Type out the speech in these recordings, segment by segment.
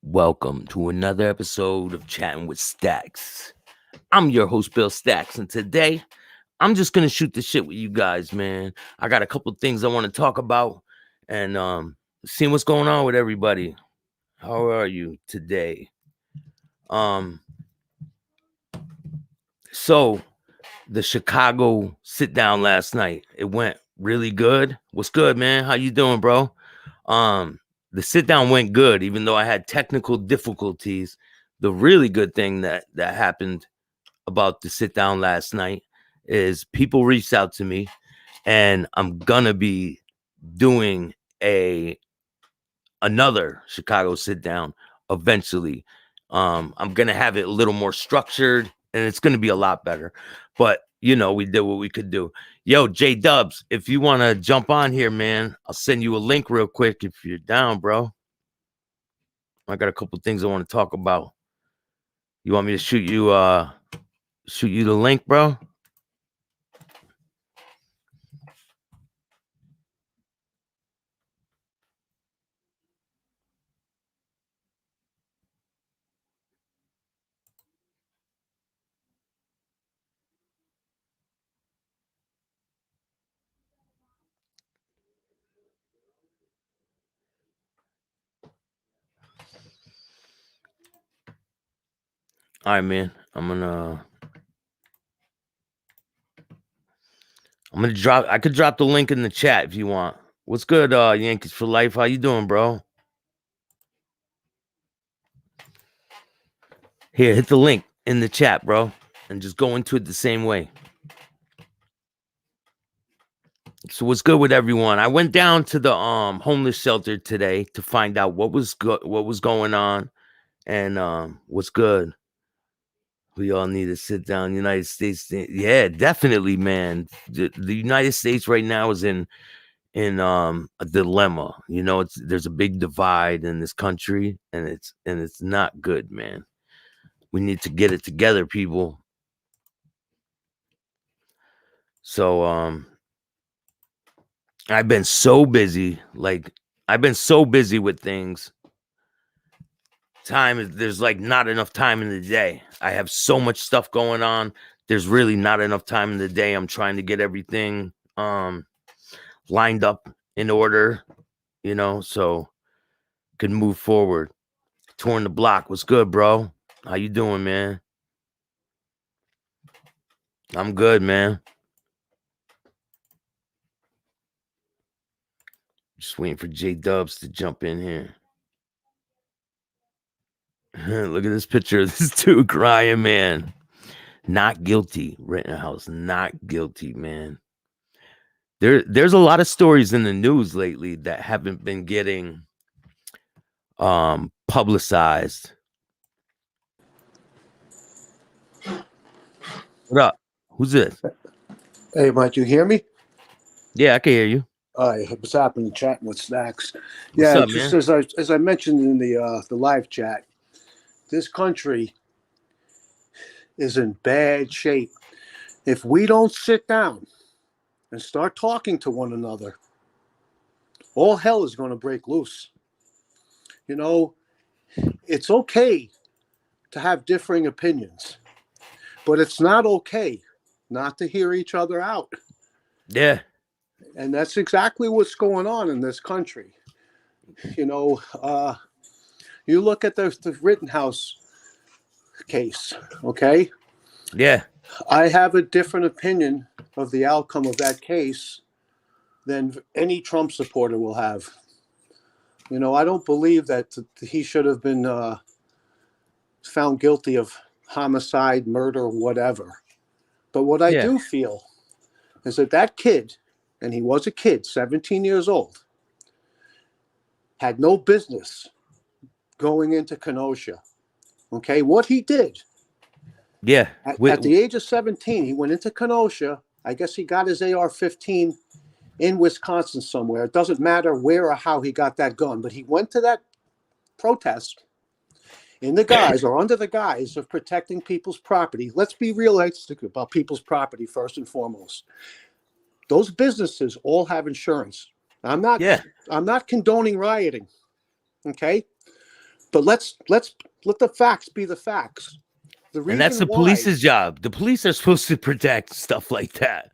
Welcome to another episode of Chatting with Staxx. I'm your host, Bill Staxx, and today I'm just gonna shoot the shit with you guys, man. I got a couple things I want to talk about and seeing what's going on with everybody. How are you today? Um, so the Chicago sit down last night, it went really good. What's good, man? How you doing, bro? Um, the sit down went good, even though I had technical difficulties. The really good thing that happened about the sit down last night is people reached out to me, and I'm gonna be doing another Chicago sit down eventually. I'm gonna have it a little more structured, and it's gonna be a lot better. But we did what we could do. Yo, J Dubs, if you want to jump on here, man, I'll send you a link real quick if you're down, bro. I got a couple things I want to talk about. You want me to shoot you the link, bro? All right, man. I'm gonna drop. I could drop the link in the chat if you want. What's good, Yankees for life? How you doing, bro? Here, hit the link in the chat, bro, and just go into it the same way. So what's good with everyone? I went down to the homeless shelter today to find out what was going on, and what's good. We all need to sit down. United States, yeah, definitely, man. The United States right now is in a dilemma. There's a big divide in this country, and it's not good, man. We need to get it together, people. So I've been so busy with things. There's like not enough time in the day. I have so much stuff going on. There's really not enough time in the day. I'm trying to get everything lined up in order, so can move forward. Touring the block. What's good, bro? How you doing, man? I'm good, man. Just waiting for J Dubs to jump in here. Look at this picture of this dude crying, man. Not guilty. Rittenhouse, not guilty, man. There's a lot of stories in the news lately that haven't been getting publicized. What up? Who's this? Hey, Mike, you hear me? Yeah, I can hear you. What's happening? Chatting with Staxx. What's Yeah, up, just man? as I mentioned in the live chat, this country is in bad shape. If we don't sit down and start talking to one another, all hell is going to break loose. It's okay to have differing opinions, but it's not okay not to hear each other out. Yeah. And that's exactly what's going on in this country. You look at the Rittenhouse case, okay? Yeah. I have a different opinion of the outcome of that case than any Trump supporter will have. I don't believe that he should have been found guilty of homicide, murder, whatever. But what I do feel is that kid, and he was a kid, 17 years old, had no business going into Kenosha. Okay, what he did. Yeah. At the age of 17, he went into Kenosha. I guess he got his AR-15 in Wisconsin somewhere. It doesn't matter where or how he got that gun, but he went to that protest in the guise or under the guise of protecting people's property. Let's be realistic about people's property first and foremost. Those businesses all have insurance. I'm not condoning rioting, okay? But let's let the facts be the facts. The And that's reason the why, police's job. The police are supposed to protect stuff like that.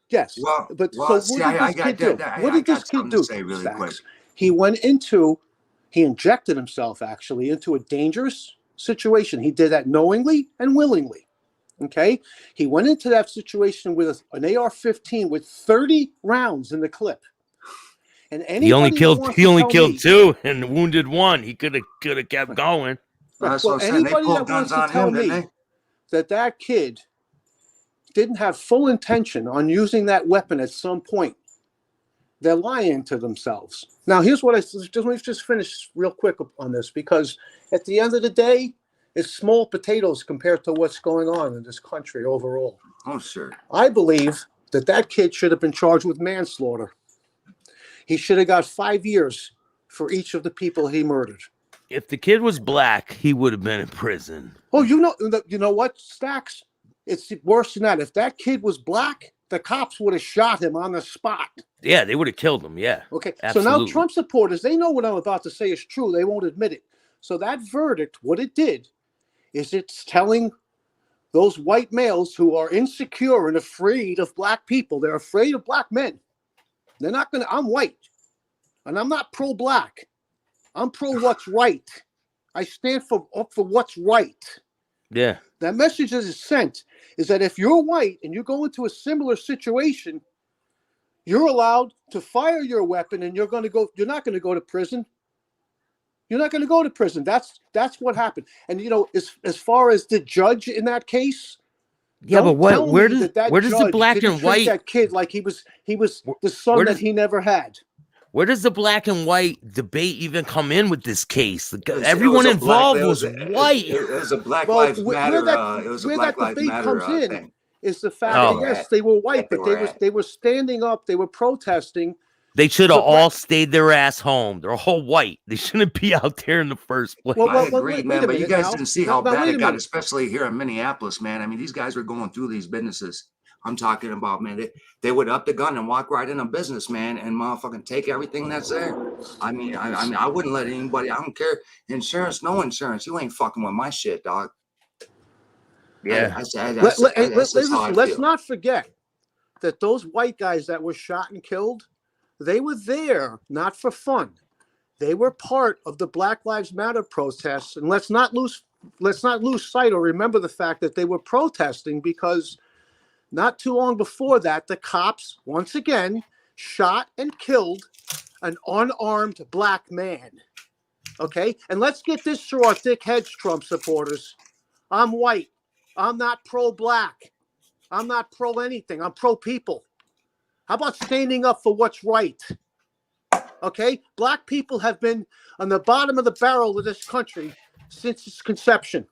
yes. Well, But so well, see, what did this kid do? What I did this got kid something to do, say really quick. Staxx? He injected himself actually into a dangerous situation. He did that knowingly and willingly. Okay, he went into that situation with an AR-15 with 30 rounds in the clip. And He only anybody that killed wants to tell me, 2 and wounded 1. He could have kept going. right, That's what well, I'm saying. They anybody pulled that guns wants to on tell him, didn't me they? that kid didn't have full intention on using that weapon at some point, they're lying to themselves. Now, here's what let me just finish real quick on this, because at the end of the day, it's small potatoes compared to what's going on in this country overall. Oh, sure. I believe that kid should have been charged with manslaughter. He should have got 5 years for each of the people he murdered. If the kid was black, he would have been in prison. Oh, you know what, Staxx? It's worse than that. If that kid was black, the cops would have shot him on the spot. Yeah, they would have killed him. Yeah. Okay. Absolutely. So now Trump supporters, they know what I'm about to say is true. They won't admit it. So that verdict, what it did is it's telling those white males who are insecure and afraid of black people, they're afraid of black men. They're not going to, I'm white and I'm not pro-black. I'm pro what's right. I stand up for what's right. Yeah. That message that is sent is that if you're white and you go into a similar situation, you're allowed to fire your weapon and you're not going to go to prison. You're not going to go to prison. That's what happened. And as far as the judge in that case, yeah, but where does the black and white that kid like he was the son that he never had? Where does the black and white debate even come in with this case? Everyone involved was white. It was a Black Lives Matter. It was a Black Lives Matter thing. Is the fact that yes, they were white, but they were standing up, they were protesting. They should have all stayed their ass home. They're all white. They shouldn't be out there in the first place. Well, I agree, man. But you guys didn't see how bad it got, especially here in Minneapolis, man. I mean, these guys were going through these businesses. I'm talking about, man. They would up the gun and walk right in a business, man, and motherfucking take everything that's there. I mean, I wouldn't let anybody. I don't care. Insurance, no insurance. You ain't fucking with my shit, dog. Yeah. Let's not forget that those white guys that were shot and killed, they were there not for fun. They were part of the Black Lives Matter protests, and let's not lose sight or remember the fact that they were protesting because not too long before that, the cops once again shot and killed an unarmed black man. Okay, and let's get this through our thick heads, Trump supporters. I'm white. I'm not pro-black. I'm not pro anything. I'm pro-people. How about standing up for what's right? Okay? Black people have been on the bottom of the barrel of this country since its conception.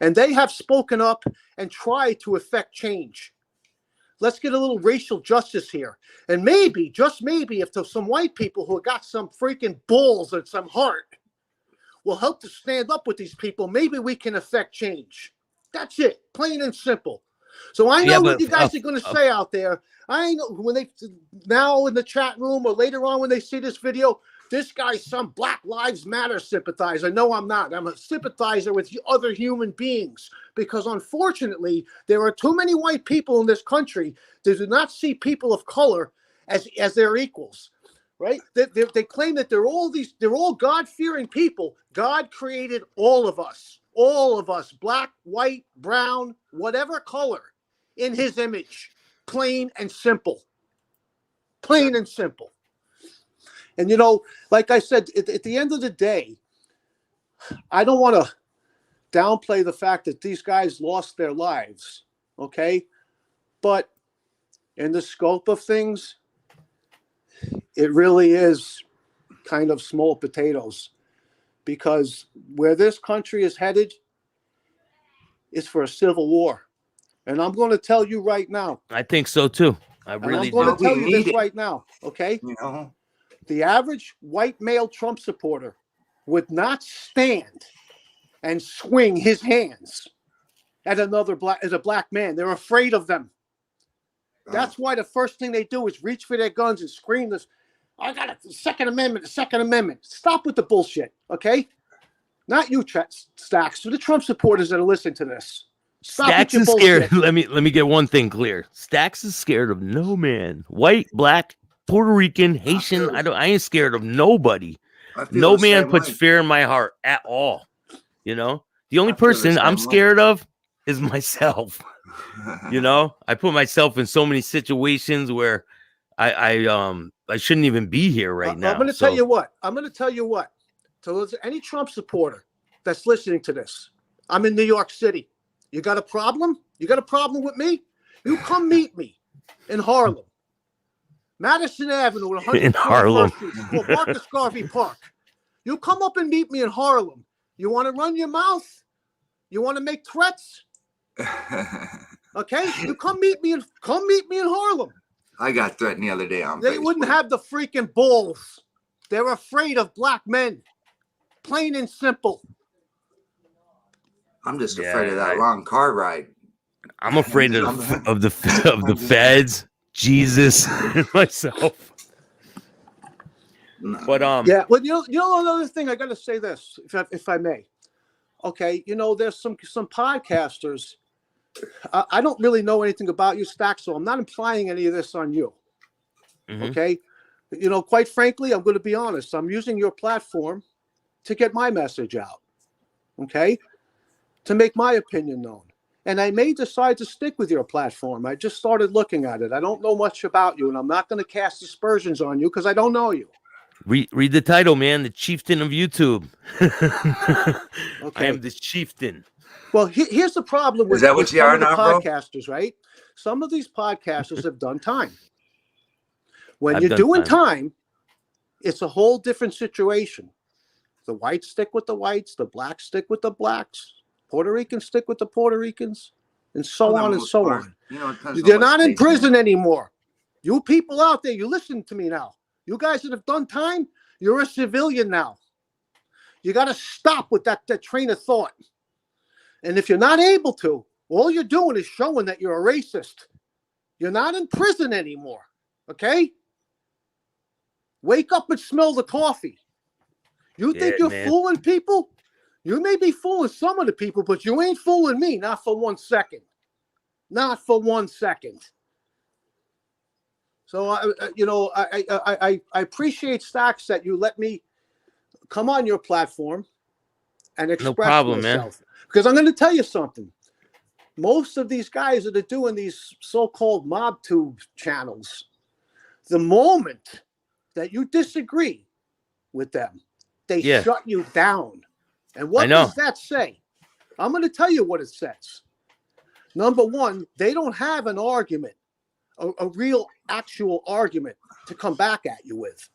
And they have spoken up and tried to effect change. Let's get a little racial justice here. And maybe, just maybe, if there's some white people who got some freaking balls and some heart will help to stand up with these people, maybe we can effect change. That's it, plain and simple. So I know what you guys are going to say out there. I know when they now in the chat room or later on when they see this video, this guy's some Black Lives Matter sympathizer. No, I'm not. I'm a sympathizer with other human beings because unfortunately, there are too many white people in this country that do not see people of color as their equals. Right? They claim that they're all God-fearing people. God created all of us, black, white, brown, whatever color, in his image, plain and simple. Plain and simple. And like I said, at the end of the day, I don't want to downplay the fact that these guys lost their lives, okay? But in the scope of things, it really is kind of small potatoes because where this country is headed is for a civil war. And I'm going to tell you right now. I think so too. I'm going to tell you this right now, okay? The average white male Trump supporter would not stand and swing his hands at a black man. They're afraid of them. That's why the first thing they do is reach for their guns and scream this, I got the Second Amendment, the Second Amendment. Stop with the bullshit, okay? Not you, Staxx. For the Trump supporters that are listening to this. Stop Staxx your is bullshit. scared. Let me get one thing clear. Staxx is scared of no man. White, black, Puerto Rican, Haitian. I ain't scared of nobody. No man puts fear in my heart at all. You know, the only person I'm scared of is myself. You know, I put myself in so many situations where I shouldn't even be here right now. I'm going to tell you what. So any Trump supporter that's listening to this, I'm in New York City. You got a problem? You got a problem with me? You come meet me in Harlem. Madison Avenue, 121st In Harlem. Street. It's called Marcus Garvey Park. You come up and meet me in Harlem. You want to run your mouth? You want to make threats? Okay, you come meet me in Harlem. I got threatened the other day on They Facebook. wouldn't have the freaking balls. They're afraid of black men. Plain and simple. I'm just afraid of that long car ride. I'm afraid of the feds, Jesus, and myself. But yeah. Well, you know another thing. I got to say this, if I may. Okay, you know, there's some podcasters. I don't really know anything about you, Staxx, so I'm not implying any of this on you. Mm-hmm. Okay, you know, quite frankly, I'm going to be honest. I'm using your platform to get my message out. Okay, to make my opinion known. And I may decide to stick with your platform. I just started looking at it. I don't know much about you, and I'm not going to cast aspersions on you because I don't know you. Read the title, man. The chieftain of YouTube. Okay. I am the chieftain. Well, here's the problem with, some of the podcasters, right? Some of these podcasters have done time. When you're doing time, it's a whole different situation. The whites stick with the whites, the blacks stick with the blacks, Puerto Ricans stick with the Puerto Ricans, and so on and so on. You know, they're not in prison anymore. You people out there, you listen to me now. You guys that have done time, you're a civilian now. You got to stop with that train of thought. And if you're not able to, all you're doing is showing that you're a racist. You're not in prison anymore, okay? Wake up and smell the coffee. You think you're fooling people? You may be fooling some of the people, but you ain't fooling me, not for 1 second. Not for 1 second. So, I appreciate, Staxx, that you let me come on your platform and express myself. Man. Because I'm going to tell you something. Most of these guys that are doing these so-called mob tube channels, the moment that you disagree with them, they shut you down. And what does that say? I'm going to tell you what it says. Number one, they don't have an argument, a real actual argument to come back at you with.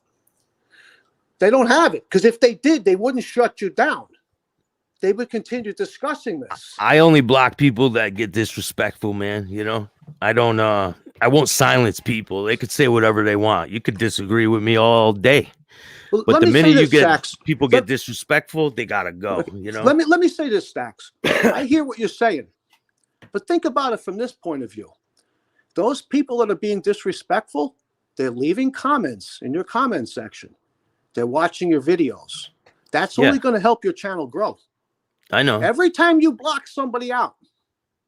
They don't have it, because if they did, they wouldn't shut you down. They would continue discussing this. I only block people that get disrespectful, man. You know, I won't silence people. They could say whatever they want. You could disagree with me all day. Well, but the minute you get people get disrespectful, they gotta go. You know. Let me say this, Staxx. I hear what you're saying, but think about it from this point of view. Those people that are being disrespectful, they're leaving comments in your comment section. They're watching your videos. That's only going to help your channel grow. I know. Every time you block somebody out,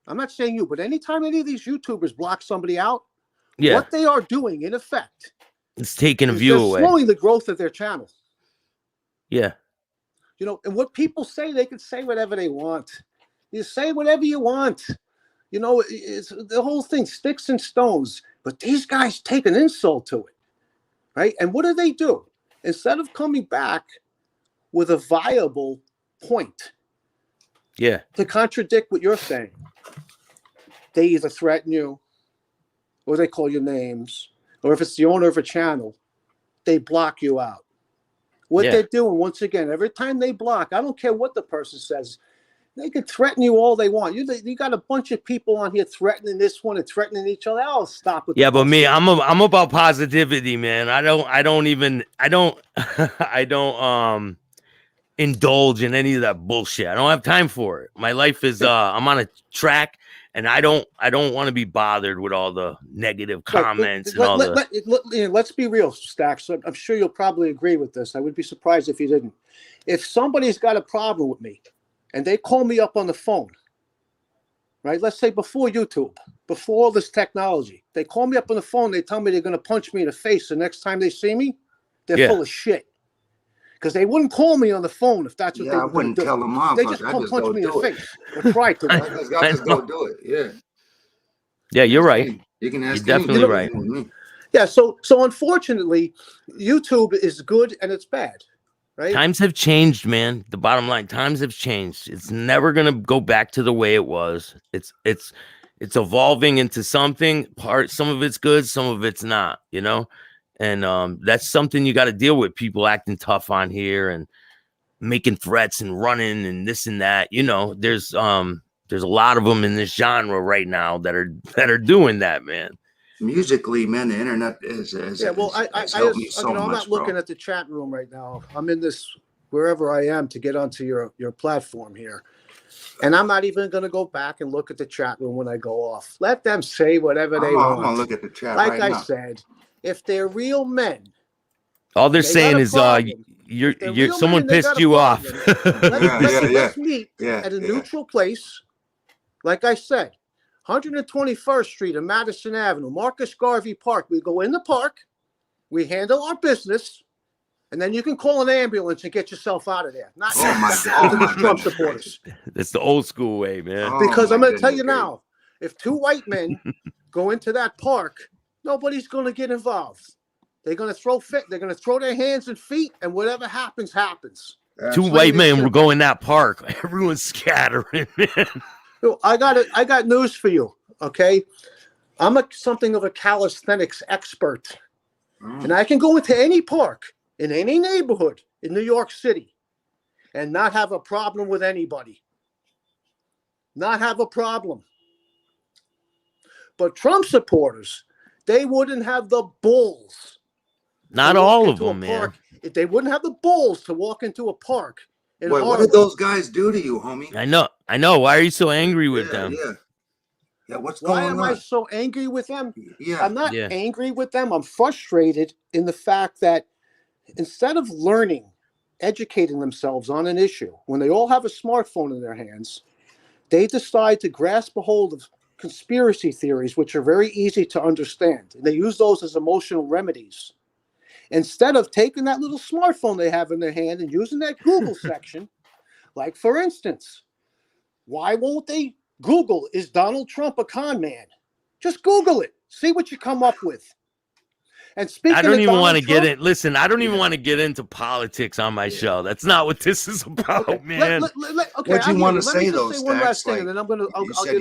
I'm not saying you, but anytime any of these YouTubers block somebody out, what they are doing, in effect, it's taking a view away. Slowing the growth of their channel. Yeah. You know, and what people say, they can say whatever they want. You say whatever you want. You know, it's the whole thing, sticks and stones. But these guys take an insult to it, right? And what do? Instead of coming back with a viable point to contradict what you're saying, they either threaten you or they call you names, or if it's the owner of a channel, they block you out. What they're doing, once again, every time they block, I don't care what the person says, they can threaten you all they want. You got a bunch of people on here threatening this one and threatening each other. I'll stop with but me, I'm about positivity, man. I don't indulge in any of that bullshit. I don't have time for it. My life is I'm on a track, And I don't want to be bothered with all the negative comments and all let's be real, Staxx. I'm sure you'll probably agree with this. I would be surprised if you didn't. If somebody's got a problem with me and they call me up on the phone, right? Let's say before YouTube, before all this technology, they call me up on the phone, they tell me they're going to punch me in the face the next time they see me, they're full of shit. Because they wouldn't call me on the phone if that's what they were going to do. Tell them off. They just come punch me in the face or try to. I just go do it. Yeah. Yeah, you're right. You can ask. You're definitely right. Yeah. So unfortunately, YouTube is good and it's bad. Right? Times have changed, man. The bottom line, times have changed. It's never gonna go back to the way it was. It's evolving into something. Some of it's good, some of it's not. You know. And that's something you got to deal with. People acting tough on here and making threats and running and this and that. You know, there's a lot of them in this genre right now that are doing that, man. Musically, man, the internet is well, I'm not looking at the chat room right now. I'm in this wherever I am to get onto your platform here. And I'm not even going to go back and look at the chat room when I go off. Let them say whatever they want. I'm going to look at the chat like I said. If they're real men, all they're saying is you're someone pissed you off. Let's meet at a neutral place. Like I said, 121st Street and Madison Avenue, Marcus Garvey Park. We go in the park, we handle our business, and then you can call an ambulance and get yourself out of there. Not Trump supporters. That's the old school way, man. Because I'm going to tell you now, if two white men go into that park, nobody's going to get involved. They're going to throw They're going to throw their hands and feet, and whatever happens, happens. Two white men will go in that park. Everyone's scattering, man. I got news for you. Okay, I'm something of a calisthenics expert, and I can go into any park in any neighborhood in New York City, and not have a problem with anybody. Not have a problem. But Trump supporters, they wouldn't have the balls. Not all of them, man. If they wouldn't have the balls to walk into a park. Wait, what did those guys do to you, homie? I know. Why are you so angry with them? Yeah, what's going on? Why am I so angry with them? Yeah. I'm not angry with them. I'm frustrated in the fact that instead of learning, educating themselves on an issue, when they all have a smartphone in their hands, they decide to grasp a hold of conspiracy theories, which are very easy to understand. And they use those as emotional remedies. Instead of taking that little smartphone they have in their hand and using that Google section, like for instance, why won't they Google, is Donald Trump a con man? Just Google it. See what you come up with. And speaking I don't even want to get it. Listen, I don't even want to get into politics on my show. That's not what this is about, man. Okay, what you want to say, though, say one last thing, and then I'll get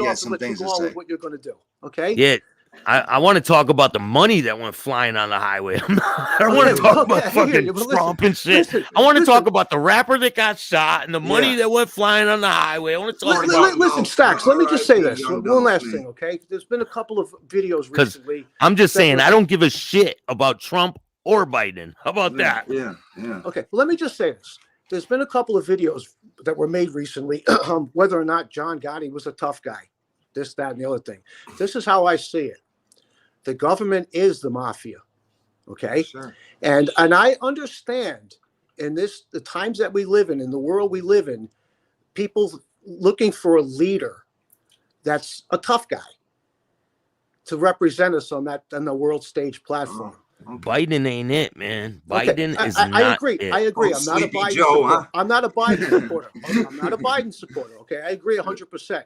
off and let you go on with what you're going to do. Okay? Yeah. I want to talk about the money that went flying on the highway. I don't want to talk about fucking Trump and shit. I want to talk about the rapper that got shot and the money that went flying on the highway. I want to talk about. Listen, Staxx, let me just say this. One last thing, okay? There's been a couple of videos recently. I'm just saying, I don't give a shit about Trump or Biden. How about that? Yeah. Okay, well, let me just say this. There's been a couple of videos that were made recently, whether or not John Gotti was a tough guy, this, that, and the other thing. This is how I see it. The government is the mafia, okay? Sure. And I understand in the times that we live in the world we live in, people looking for a leader that's a tough guy to represent us on the world stage platform. Biden ain't it, man. Biden is not it. I agree. I'm not a Biden supporter. I'm not a Biden supporter. I'm not a Biden supporter, okay? I agree 100%.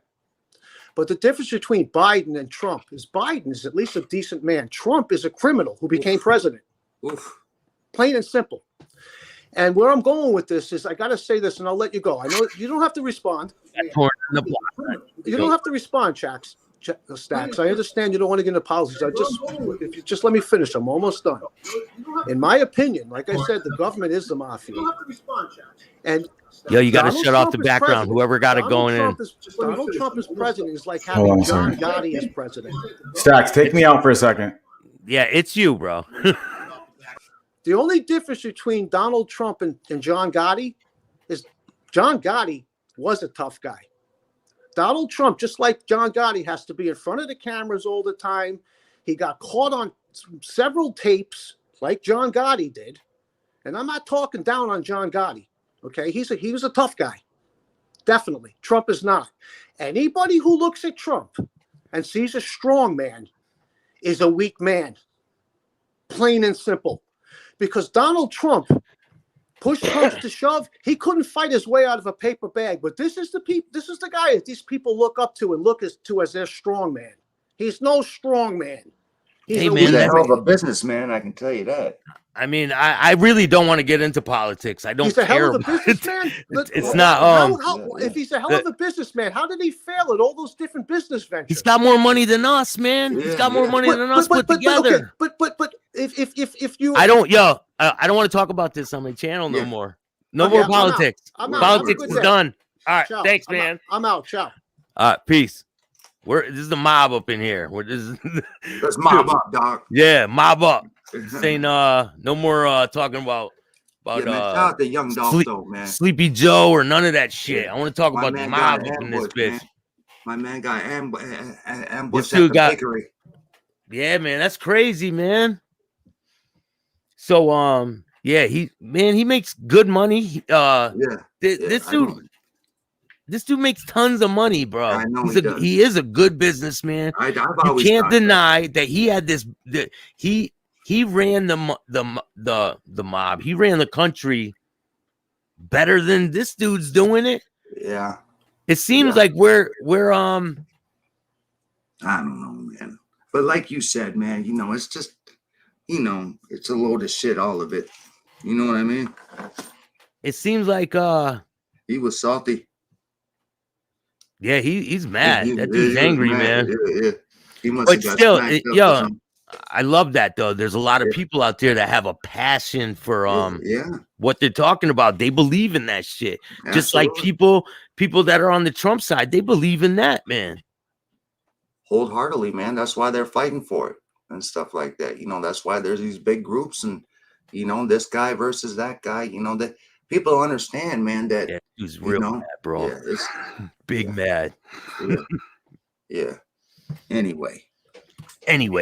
But the difference between Biden and Trump is Biden is at least a decent man. Trump is a criminal who became president. Plain and simple. And where I'm going with this is I got to say this, and I'll let you go. I know you don't have to respond. You don't have to respond, Staxx. I understand you don't want to get into politics. If you just let me finish. I'm almost done. In my opinion, like I said, the government is the mafia. You don't have to respond, and you got to shut off the background. Whoever got it going in. Donald Trump as president is like having John Gotti as president. Staxx, take me out for a second. Yeah, it's you, bro. The only difference between Donald Trump and John Gotti is John Gotti was a tough guy. Donald Trump, just like John Gotti, has to be in front of the cameras all the time. He got caught on several tapes like John Gotti did. And I'm not talking down on John Gotti. Okay, he was a tough guy. Definitely. Trump is not. Anybody who looks at Trump and sees a strong man is a weak man. Plain and simple. Because Donald Trump, push comes to shove, he couldn't fight his way out of a paper bag. But this is the guy that these people look up to and look to as their strong man. He's no strong man. He's a hell of a businessman, I can tell you that. I mean, I really don't want to get into politics. I don't He's a care hell of a businessman. It's not. If he's a hell of a businessman, how did he fail at all those different business ventures? He's got more money than us, man. He's got more money than us put together. But if you, I don't want to talk about this on my channel no more. No more politics. Politics is done. All right, ciao. thanks, man. I'm out. Ciao. All right, peace. This is the mob up in here. Let's mob up, dog. Yeah, mob up. Saying no more talking about man, shout out the young dog though, man. Sleepy Joe or none of that shit. I want to talk about the mob up in this bitch. Man. My man got ambushed at the bakery. Yeah, man, that's crazy, man. So yeah, he makes good money. This dude makes tons of money, bro. I know he is a good businessman. You can't deny that he had this. He ran the mob. He ran the country better than this dude's doing it. Yeah. It seems like we're I don't know, man. But like you said, man, it's just, it's a load of shit, all of it. You know what I mean? It seems like he was salty. Yeah, he's mad. That dude's angry, man. Yeah. He must have got smacked up. I love that though. There's a lot of people out there that have a passion for what they're talking about. They believe in that shit. Absolutely. Just like people that are on the Trump side, they believe in that, man. Wholeheartedly, man. That's why they're fighting for it and stuff like that. That's why there's these big groups and this guy versus that guy. That people understand, man, that he's real mad, bro. Yeah, big mad. Yeah. Anyway,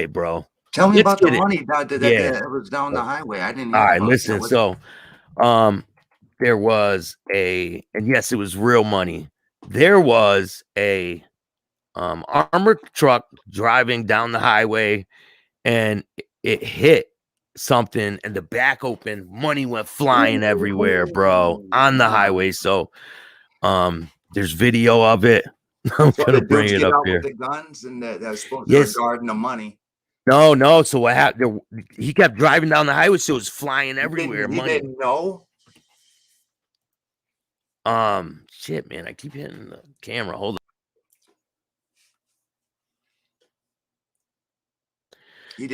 bro. Tell me about the money that was down the highway. I didn't. All right, listen. So, there was and yes, it was real money. There was a armored truck driving down the highway, and it hit something, and the back opened. Money went flying everywhere, bro, on the highway. So, there's video of it. I'm gonna bring it up here. The guns and they're supposed to guard the money. No. So what happened? He kept driving down the highway, so it was flying everywhere. He didn't know. Shit, man, I keep hitting the camera. Hold on. He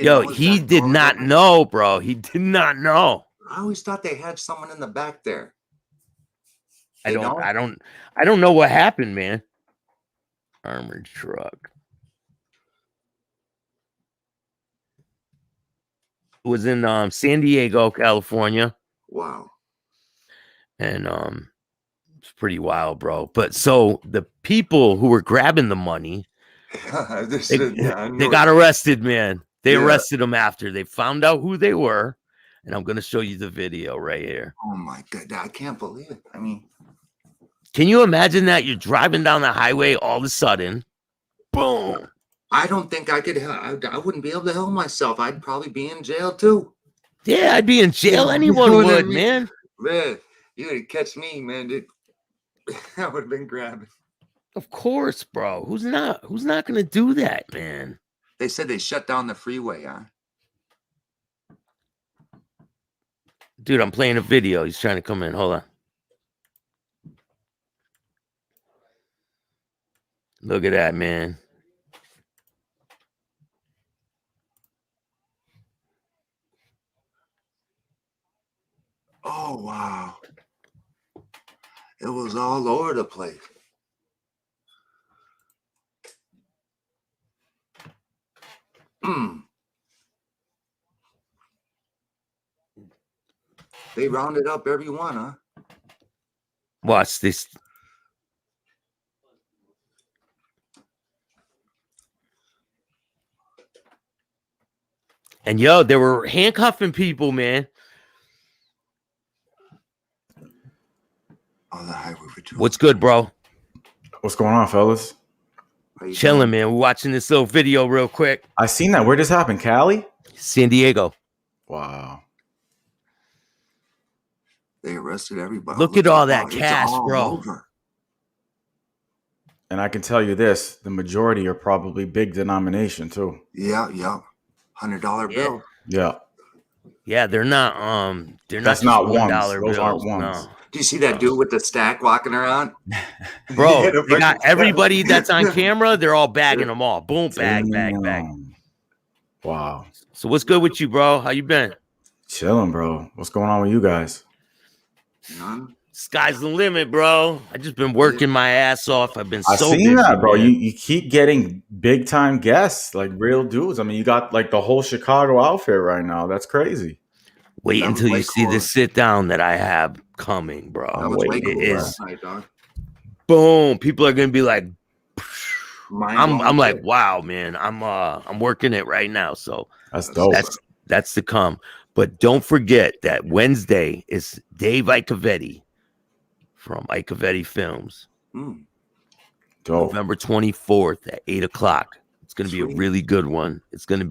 did not know, bro. He did not know. I always thought they had someone in the back there. I don't know what happened, man. Armored truck. It was in San Diego, California. Wow. And it's pretty wild, bro. But so the people who were grabbing the money, they got arrested, man. They arrested them after they found out who they were. And I'm gonna show you the video right here. Oh my god, I can't believe it. I mean, can you imagine that you're driving down the highway all of a sudden, boom? I don't think I could. I wouldn't be able to help myself. I'd probably be in jail too. Yeah, I'd be in jail. Anyone would, man. Man, you would catch me, man. I would have been grabbing. Of course, bro. Who's not gonna do that, man? They said they shut down the freeway, huh? Dude, I'm playing a video. He's trying to come in. Hold on. Look at that, man. Oh, wow. It was all over the place. They rounded up everyone, huh? Watch this. And yo, they were handcuffing people, man. Oh, the highway patrol. What's good, bro? What's going on, fellas? Chilling, man. We're watching this little video real quick. I seen that. Where this happened? Cali? San Diego. Wow. They arrested everybody. Look at all that cash, bro. Over. And I can tell you this, the majority are probably big denomination too. Yeah. $100 bill. Yeah. Yeah, they're not That's not $1 ones. Those bills. aren't ones. No. Do you see that dude with the stack walking around? Bro, they got everybody that's on camera, they're all bagging them all. Boom, bag. Wow. So what's good with you, bro? How you been? Chilling, bro. What's going on with you guys? None. Sky's the limit, bro. I just been working my ass off. I've been I've so seen busy, that, bro. man. You keep getting big time guests, like real dudes. I mean, you got like the whole Chicago outfit right now. That's crazy. Wait That was until you way see cool. the sit down that I have coming, bro. That was way It cool is. last night, dog. Boom. People are gonna be like, Mind-blowing I'm like, shit. wow, man. I'm working it right now. So That's dope. that's to come. But don't forget that Wednesday is Dave Icovetti from Icovetti Films. Mm. Dope. November 24th at 8:00. It's gonna be a Sweet. really good one. It's gonna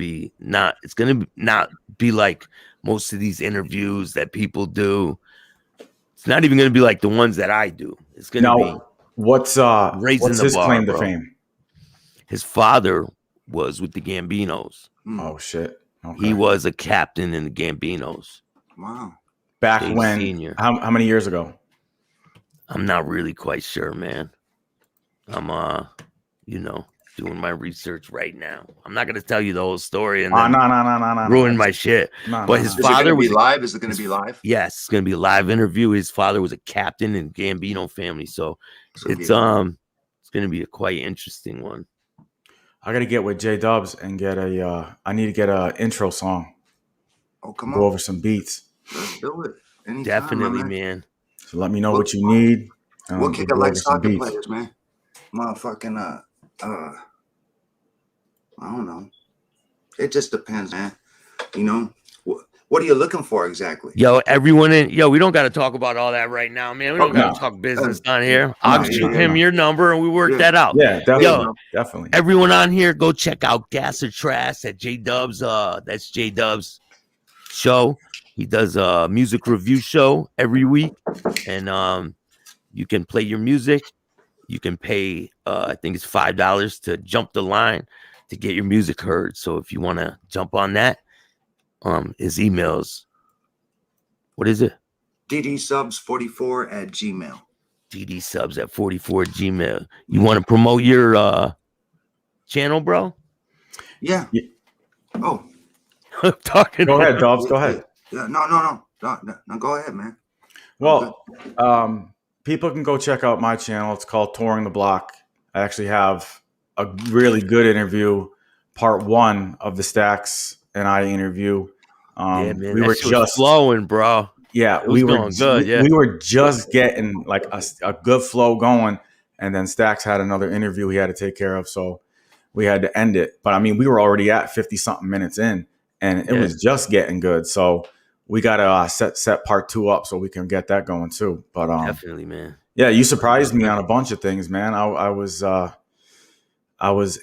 not be like most of these interviews that people do. It's not even gonna be like the ones that I do. It's gonna be What's raising the his bar, claim to bro. fame? His father was with the Gambinos. Mm. Oh shit. Okay. He was a captain in the Gambinos. Wow. Back Dave when? Senior. How many years ago? I'm not really quite sure, man. I'm doing my research right now. I'm not gonna tell you the whole story and then No. ruin my shit. But his Is it father gonna be was live? Is it going to be live? yes, it's gonna be a live interview. His father was a captain in Gambino family, so it's gonna be a quite interesting one. I gotta get with J Dubs and get I need to get a intro song. Oh, come Go on. over some beats. Let's do it. Anytime, Definitely, my man. So let me know what you need. We'll kick go it like over some soccer beats. players, man. Motherfucking, I don't know. It just depends, man. You know, what are you looking for exactly? Yo, we don't got to talk about all that right now, man. We don't got to talk business on here. I'll shoot him your number and we work that out. Yeah, definitely. Yo, definitely. everyone on here, go check out Gas or Trash at J Dubs. That's J Dubs show. He does a music review show every week, and you can play your music. You can pay, I think it's $5 to jump the line to get your music heard. So if you want to jump on that, his emails. What is it? DDSubs44@gmail. DDSubs@44 Gmail. You want to promote your channel, bro? Yeah. Oh. Talking. Go ahead, Dubs. Go ahead. Yeah, no. Go ahead, man. Well, people can go check out my channel. It's called Touring the Block. I actually have a really good interview, part 1 of the Staxx and I interview. Yeah, man, we were just flowing, bro. Yeah, we were good. Yeah, we were just getting like a good flow going, and then Staxx had another interview he had to take care of, so we had to end it. But I mean, we were already at 50-something minutes in, and it was just getting good. So we got to set part 2 up so we can get that going too. But definitely, man. Yeah, you surprised me on a bunch of things, man. I was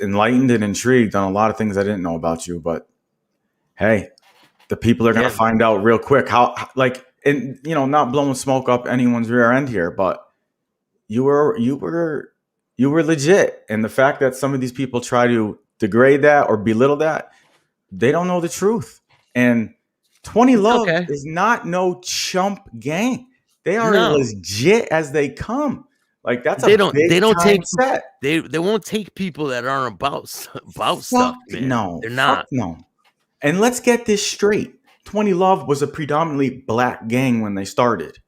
enlightened and intrigued on a lot of things I didn't know about you. But hey, the people are gonna find out real quick how, like, and not blowing smoke up anyone's rear end here, but you were legit. And the fact that some of these people try to degrade that or belittle that, they don't know the truth. And 20 Love is not no chump gang. They are legit as they come. Like that's they don't take set. They won't take people that aren't about stuff, man. No, they're not. No. And let's get this straight. 20 Love was a predominantly black gang when they started.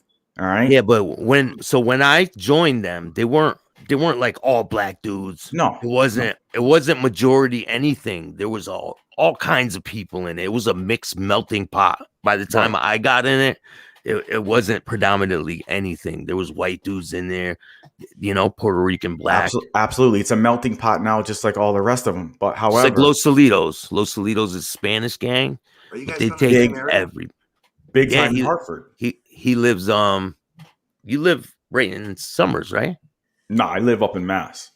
All right. Yeah, but when I joined them, they weren't like all black dudes. No, it wasn't majority anything. There was all kinds of people in it. It was a mixed melting pot. By the time I got in it, it wasn't predominantly anything. There was white dudes in there, Puerto Rican, black. Absolutely. It's a melting pot now, just like all the rest of them. But however, it's like Los Solitos. Los Solitos is Spanish gang. Are you guys They gonna take get married? every Big Yeah, time in he- Hartford. he lives you live right in Summers, right? No, I live up in Mass.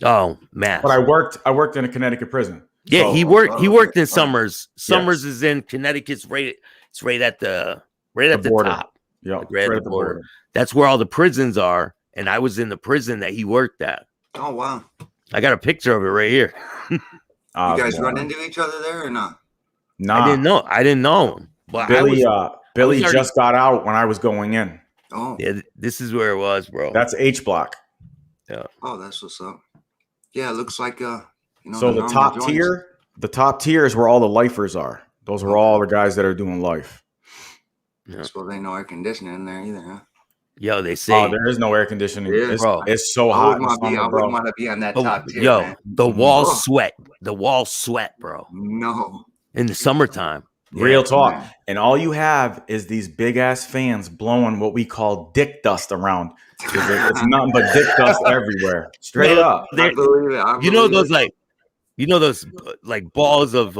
Oh, Mass. But I worked in a Connecticut prison. Yeah, So, he worked in okay. Summers. Summers is in Connecticut's it's right at the border. top. Yeah, Like right at at the border. That's where all the prisons are. And I was in the prison that he worked at. Oh wow. I got a picture of it right here. You guys run into each other there or not? Nah. I didn't know him. But Billy already- just got out when I was going in. Oh. Yeah, this is where it was, bro. That's H block. Yeah. Oh, that's what's up. Yeah, it looks like you know. So the top tier is where all the lifers are. Those are all the guys that are doing life. Yeah. So they no air conditioning in there either, huh? Yo, they say Oh, there is no air conditioning. Yeah. It's so hot in the summer, I bro. wouldn't want to be on that top tier, yo, man. the walls Oh. sweat. The walls sweat, bro. No. In the summertime. Real talk. man. And all you have is these big ass fans blowing what we call dick dust around. It's nothing but dick dust everywhere. Straight up. I believe it. You know those like balls of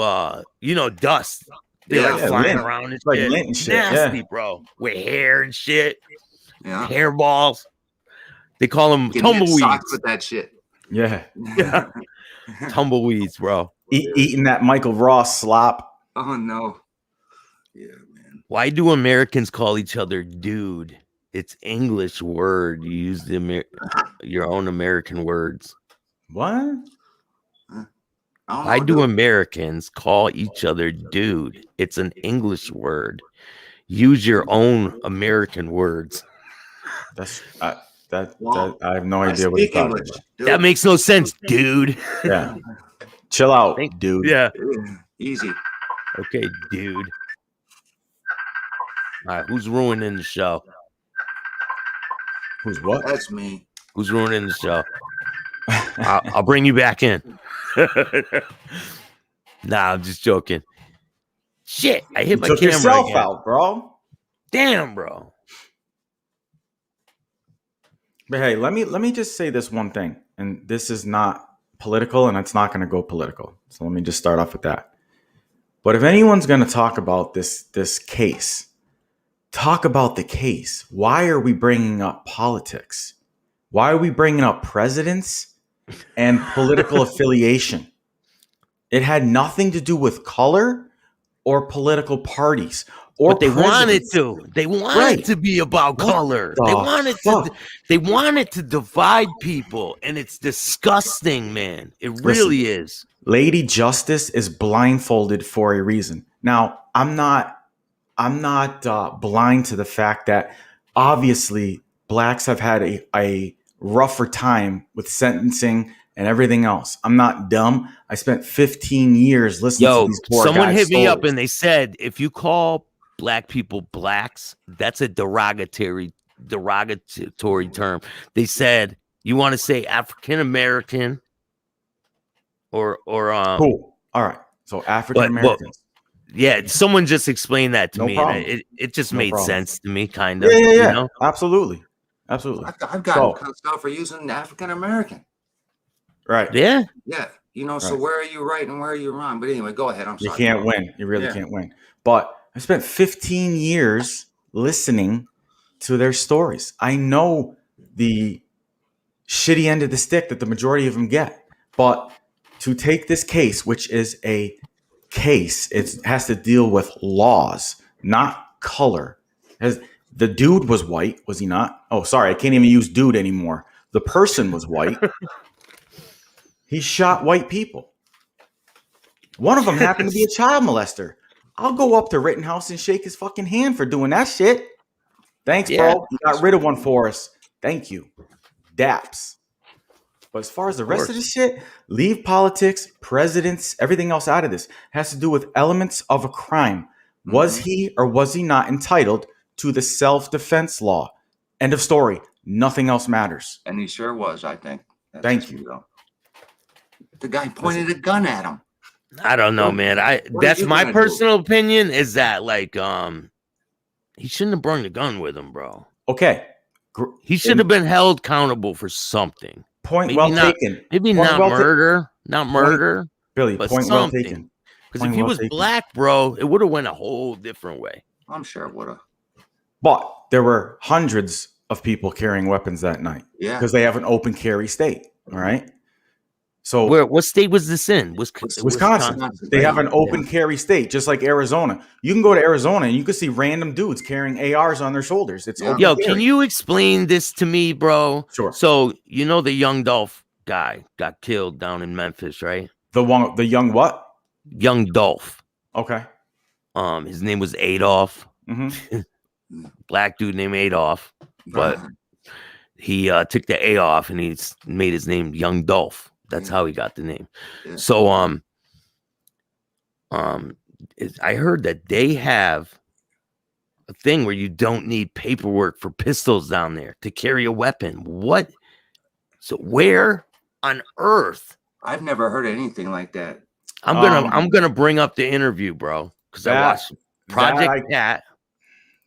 dust. They're like flying lint. around and It's like shit. lint and shit. Nasty, Yeah. bro. With hair and shit. Yeah. Hair balls. They call them Getting hit tumbleweeds. socks with that shit. Yeah. Tumbleweeds, bro. Eating that Michael Ross slop. Oh no. Yeah, man. Why do Americans call each other dude? It's English word. You use your own American words. What? Why do Americans call each other dude? It's an English word. Use your own American words. I have no idea what speak you're talking English. about. Dude. That makes no sense, dude. Yeah. Chill out, dude. Yeah. Yeah, easy. Okay, dude. All right, who's ruining the show? Who's what? That's me. Who's ruining the show? I'll bring you back in. Nah, I'm just joking. Shit, I hit You my took camera yourself again. out, bro. Damn, bro. But hey, let me just say this one thing, and this is not political, and it's not going to go political. So let me just start off with that. But if anyone's going to talk about this case, talk about the case. Why are we bringing up politics? Why are we bringing up presidents and political affiliation? It had nothing to do with color or political parties. But they wanted to. They wanted to be about color. They wanted to divide people, and it's disgusting, man. It really is. Lady Justice is blindfolded for a reason. Now, I'm not blind to the fact that obviously blacks have had a rougher time with sentencing and everything else. I'm not dumb. I spent 15 years listening to these poor someone guys' hit me up stories. and they said if you call black people blacks, that's a derogatory term. They said you want to say African American or Cool. All right. So African Americans. Yeah, someone just explained that to No me. problem. And it just No made problem. sense to me, kind of. Yeah. You know? Absolutely. I've gotten cussed out for using African American. Right. Yeah. Yeah. You know, so where are you right and where are you wrong? But anyway, go ahead. I'm sorry. You can't win. You really can't win. But I spent 15 years listening to their stories. I know the shitty end of the stick that the majority of them get. But to take this case, which is a case, it has to deal with laws, not color. The dude was white, was he not? Oh, sorry, I can't even use dude anymore. The person was white. He shot white people. One of them happened to be a child molester. I'll go up to Rittenhouse and shake his fucking hand for doing that shit. Thanks, bro. You got rid of one for us. Thank you. Daps. But as far as the rest of this shit, leave politics, presidents, everything else out of this. It has to do with elements of a crime. Was he or was he not entitled to the self-defense law? End of story. Nothing else matters. And he sure was, I think. Thank you. Though. The guy pointed a gun at him. I don't know, man. That's my personal opinion is that like he shouldn't have brought the gun with him, bro. Okay. He should have been held accountable for something. Point well taken. Maybe not murder. Not murder. Billy, but point well something. taken. Because if he was black, bro, it would have went a whole different way. I'm sure it would have. But there were hundreds of people carrying weapons that night. Yeah. Because they have an open carry state. All right. So what state was this in? Wisconsin. They have an open carry state, just like Arizona. You can go to Arizona and you can see random dudes carrying ARs on their shoulders. It's open carry. Can you explain this to me, bro? Sure. So you know the young Dolph guy got killed down in Memphis, right? The young what? Young Dolph. Okay. His name was Adolf. Mm-hmm. Black dude named Adolf, but he took the A off and he's made his name Young Dolph. That's how he got the name. Yeah. So I heard that they have a thing where you don't need paperwork for pistols down there to carry a weapon. What? So where on earth? I've never heard anything like that. I'm gonna bring up the interview, bro, because I watched Project Cat.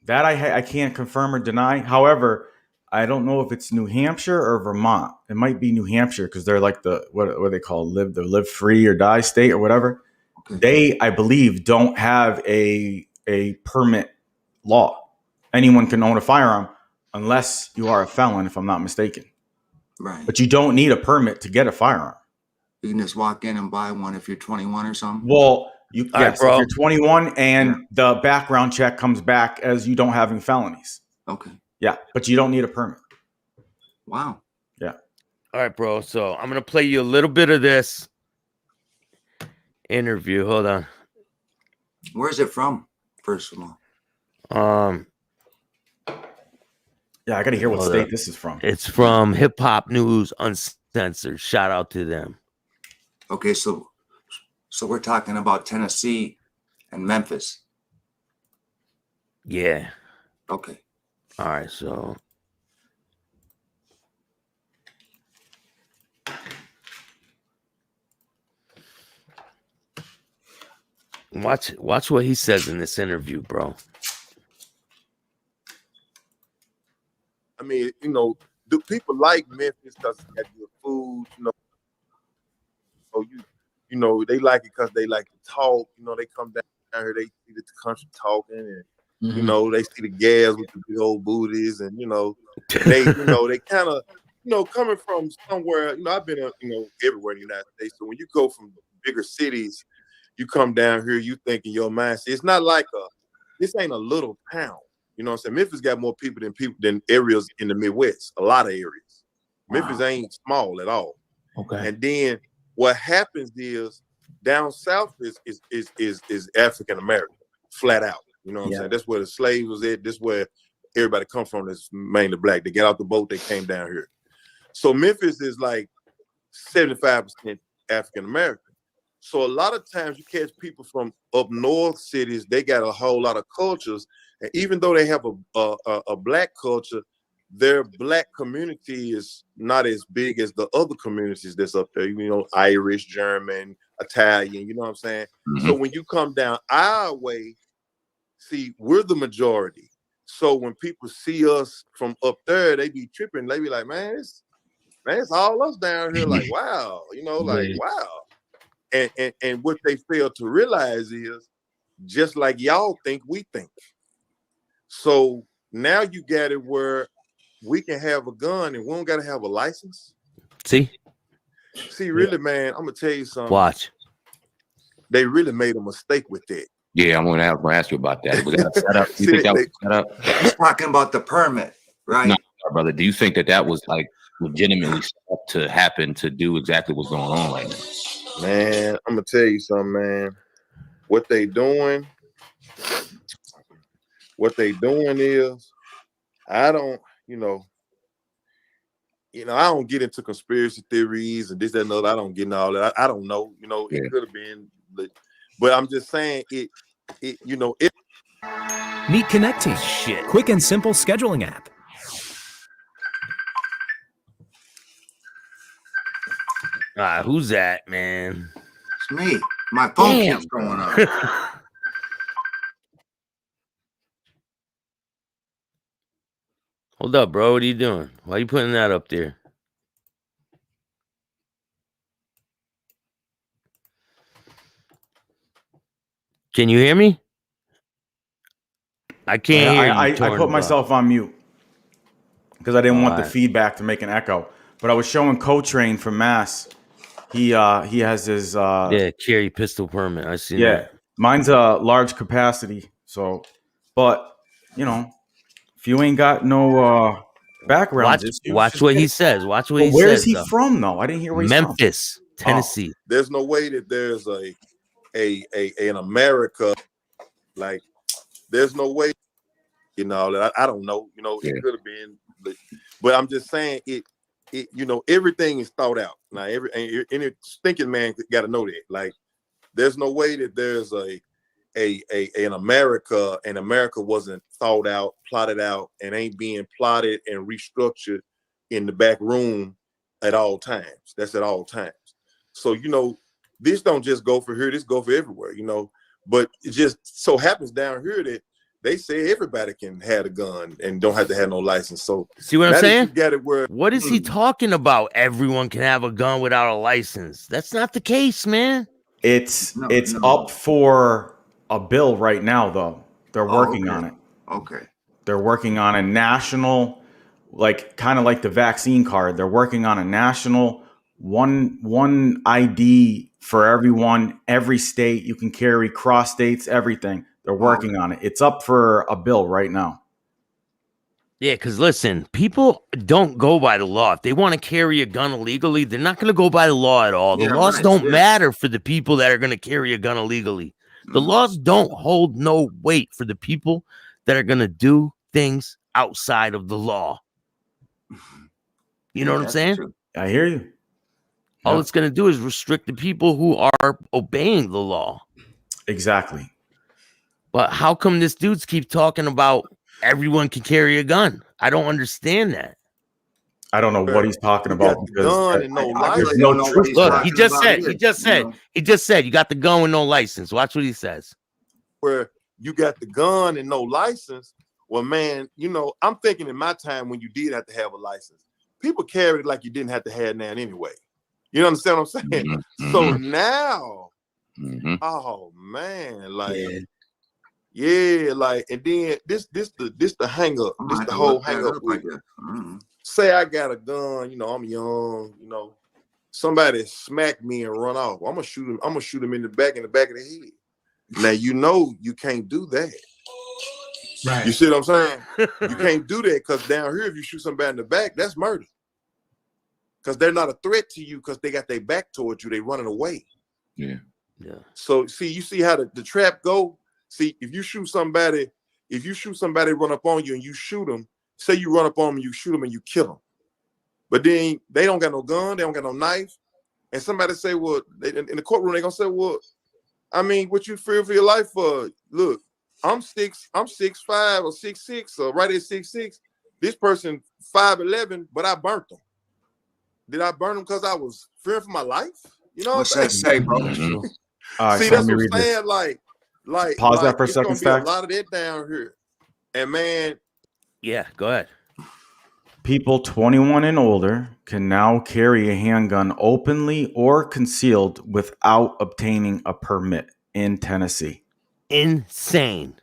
That I can't confirm or deny. However, I don't know if it's New Hampshire or Vermont. It might be New Hampshire because they're like the what they call live free or die state or whatever. Okay. They, I believe, don't have a permit law. Anyone can own a firearm unless you are a felon, if I'm not mistaken. Right. But you don't need a permit to get a firearm. You can just walk in and buy one if you're 21 or something. Well, if you're 21 and the background check comes back as you don't having felonies. Okay. Yeah, but you don't need a permit. Wow. Yeah. All right, bro. So I'm gonna play you a little bit of this interview. Hold on. Where's it from? First of all. Yeah, I gotta hear what state this is from. It's from Hip Hop News Uncensored. Shout out to them. Okay, so we're talking about Tennessee and Memphis. Yeah. Okay. All right, so watch what he says in this interview, bro. I mean, do people like Memphis because they got good food, So they like it because they like to talk. They come down here, they see the country talking, and they see the gas with the big old booties, and they they kind of coming from somewhere. I've been everywhere in the United States. So when you go from bigger cities, you come down here, you think in your mind, it's not like this ain't a little town. You know what I'm saying? Memphis got more people than areas in the Midwest. A lot of areas. Wow. Memphis ain't small at all. Okay. And then what happens is down south is African American, flat out. You know what I'm saying? That's where the slaves was at. This where everybody come from. That's mainly black. They get out the boat, they came down here. So Memphis is like 75% African American. So a lot of times you catch people from up north cities, they got a whole lot of cultures. And even though they have a black culture, their black community is not as big as the other communities that's up there, Irish, German, Italian, you know what I'm saying? Mm-hmm. So when you come down our way, see, we're the majority. So when people see us from up there, they be tripping. They be like, man, it's all us down here. Like, wow, wow. And what they fail to realize is just like y'all think, we think. So now you got it where we can have a gun and we don't got to have a license. See, really, man, I'm gonna tell you something. Watch. They really made a mistake with that. Yeah, I'm gonna ask you about that. Was that set up? You think that was set up? He's talking about the permit, right? No, brother. Do you think that was like legitimately set up to happen to do exactly what's going on right now? Man, I'm gonna tell you something, man. What they doing is, I don't get into conspiracy theories and this, that, and other. I don't get into all that. I don't know. It could have been, but I'm just saying it. Meet Connecting, quick and simple scheduling app. Who's that, man? It's me. My phone keeps going on. Hold up, bro. What are you doing? Why are you putting that up there? Can you hear me? I can't hear you. I put myself on mute because I didn't want the Alright. feedback to make an echo. But I was showing Co-Train from Mass. He has his Yeah, carry pistol permit. I seen yeah. that. Mine's a large capacity. So, but you know, if you ain't got no background issues, Watch just what get he it. says. Watch what But he where says. is he though. from though? I didn't hear where he's from. Memphis, Tennessee. There's no way that there's an America, like there's no way, you know, that I don't know, you know, it could have been, but I'm just saying it, you know, everything is thought out. Now any thinking man got to know that. Like there's no way that there's an America, and America wasn't thought out, plotted out, and ain't being plotted and restructured in the back room at all times. That's at all times. So, you know, this don't just go for here, this go for everywhere, you know. But it just so happens down here that they say everybody can have a gun and don't have to have no license. So see what I'm saying? Got it where, what is he talking about? Everyone can have a gun without a license. That's not the case, man. It's up for a bill right now, though. They're working on it. Okay. They're working on a national, like kind of like the vaccine card. They're working on a national one ID for everyone, every state. You can carry cross states, everything. They're working on it. It's up for a bill right now. Yeah, because listen, people don't go by the law. If they want to carry a gun illegally, they're not going to go by the law at all. The laws don't matter for the people that are going to carry a gun illegally. The laws don't hold no weight for the people that are going to do things outside of the law. You know what I'm saying? True. I hear you. All it's going to do is restrict the people who are obeying the law. Exactly. But how come this dudes keep talking about everyone can carry a gun? I don't understand that. I don't know what he's talking about because and no license. there's no truth. Look, he just said, you got the gun with no license. Watch what he says. Where you got the gun and no license. Well, man, you know, I'm thinking in my time when you did have to have a license, people carried it like you didn't have to have none anyway. You understand what I'm saying? Mm-hmm. So now, oh man, like, like, and then this the hang up, this the whole hang up. Say I got a gun, you know, I'm young, you know, somebody smack me and run off. I'm gonna shoot him. I'm gonna shoot him in the back of the head. Now you know you can't do that. Right. You see what I'm saying? You can't do that because down here, if you shoot somebody in the back, that's murder. Because they're not a threat to you because they got their back towards you. They running away. Yeah. So see, you see how the trap go? See, if you shoot somebody, run up on you and you shoot them, say you run up on them and you shoot them and you kill them. But then they don't got no gun, they don't got no knife. And somebody say, well, in the courtroom, they're gonna say, well, I mean, what you fear for your life for? Look, I'm 6'5" or 6'6", or right at 6'6". This person 5'11", but I burnt them. Did I burn them because I was fearing for my life? You know what I'm saying? Bro? See, that's what I'm saying. Like, pause that for a second, Staxx. A lot of that down here, and man. Yeah, go ahead. People 21 and older can now carry a handgun openly or concealed without obtaining a permit in Tennessee. Insane.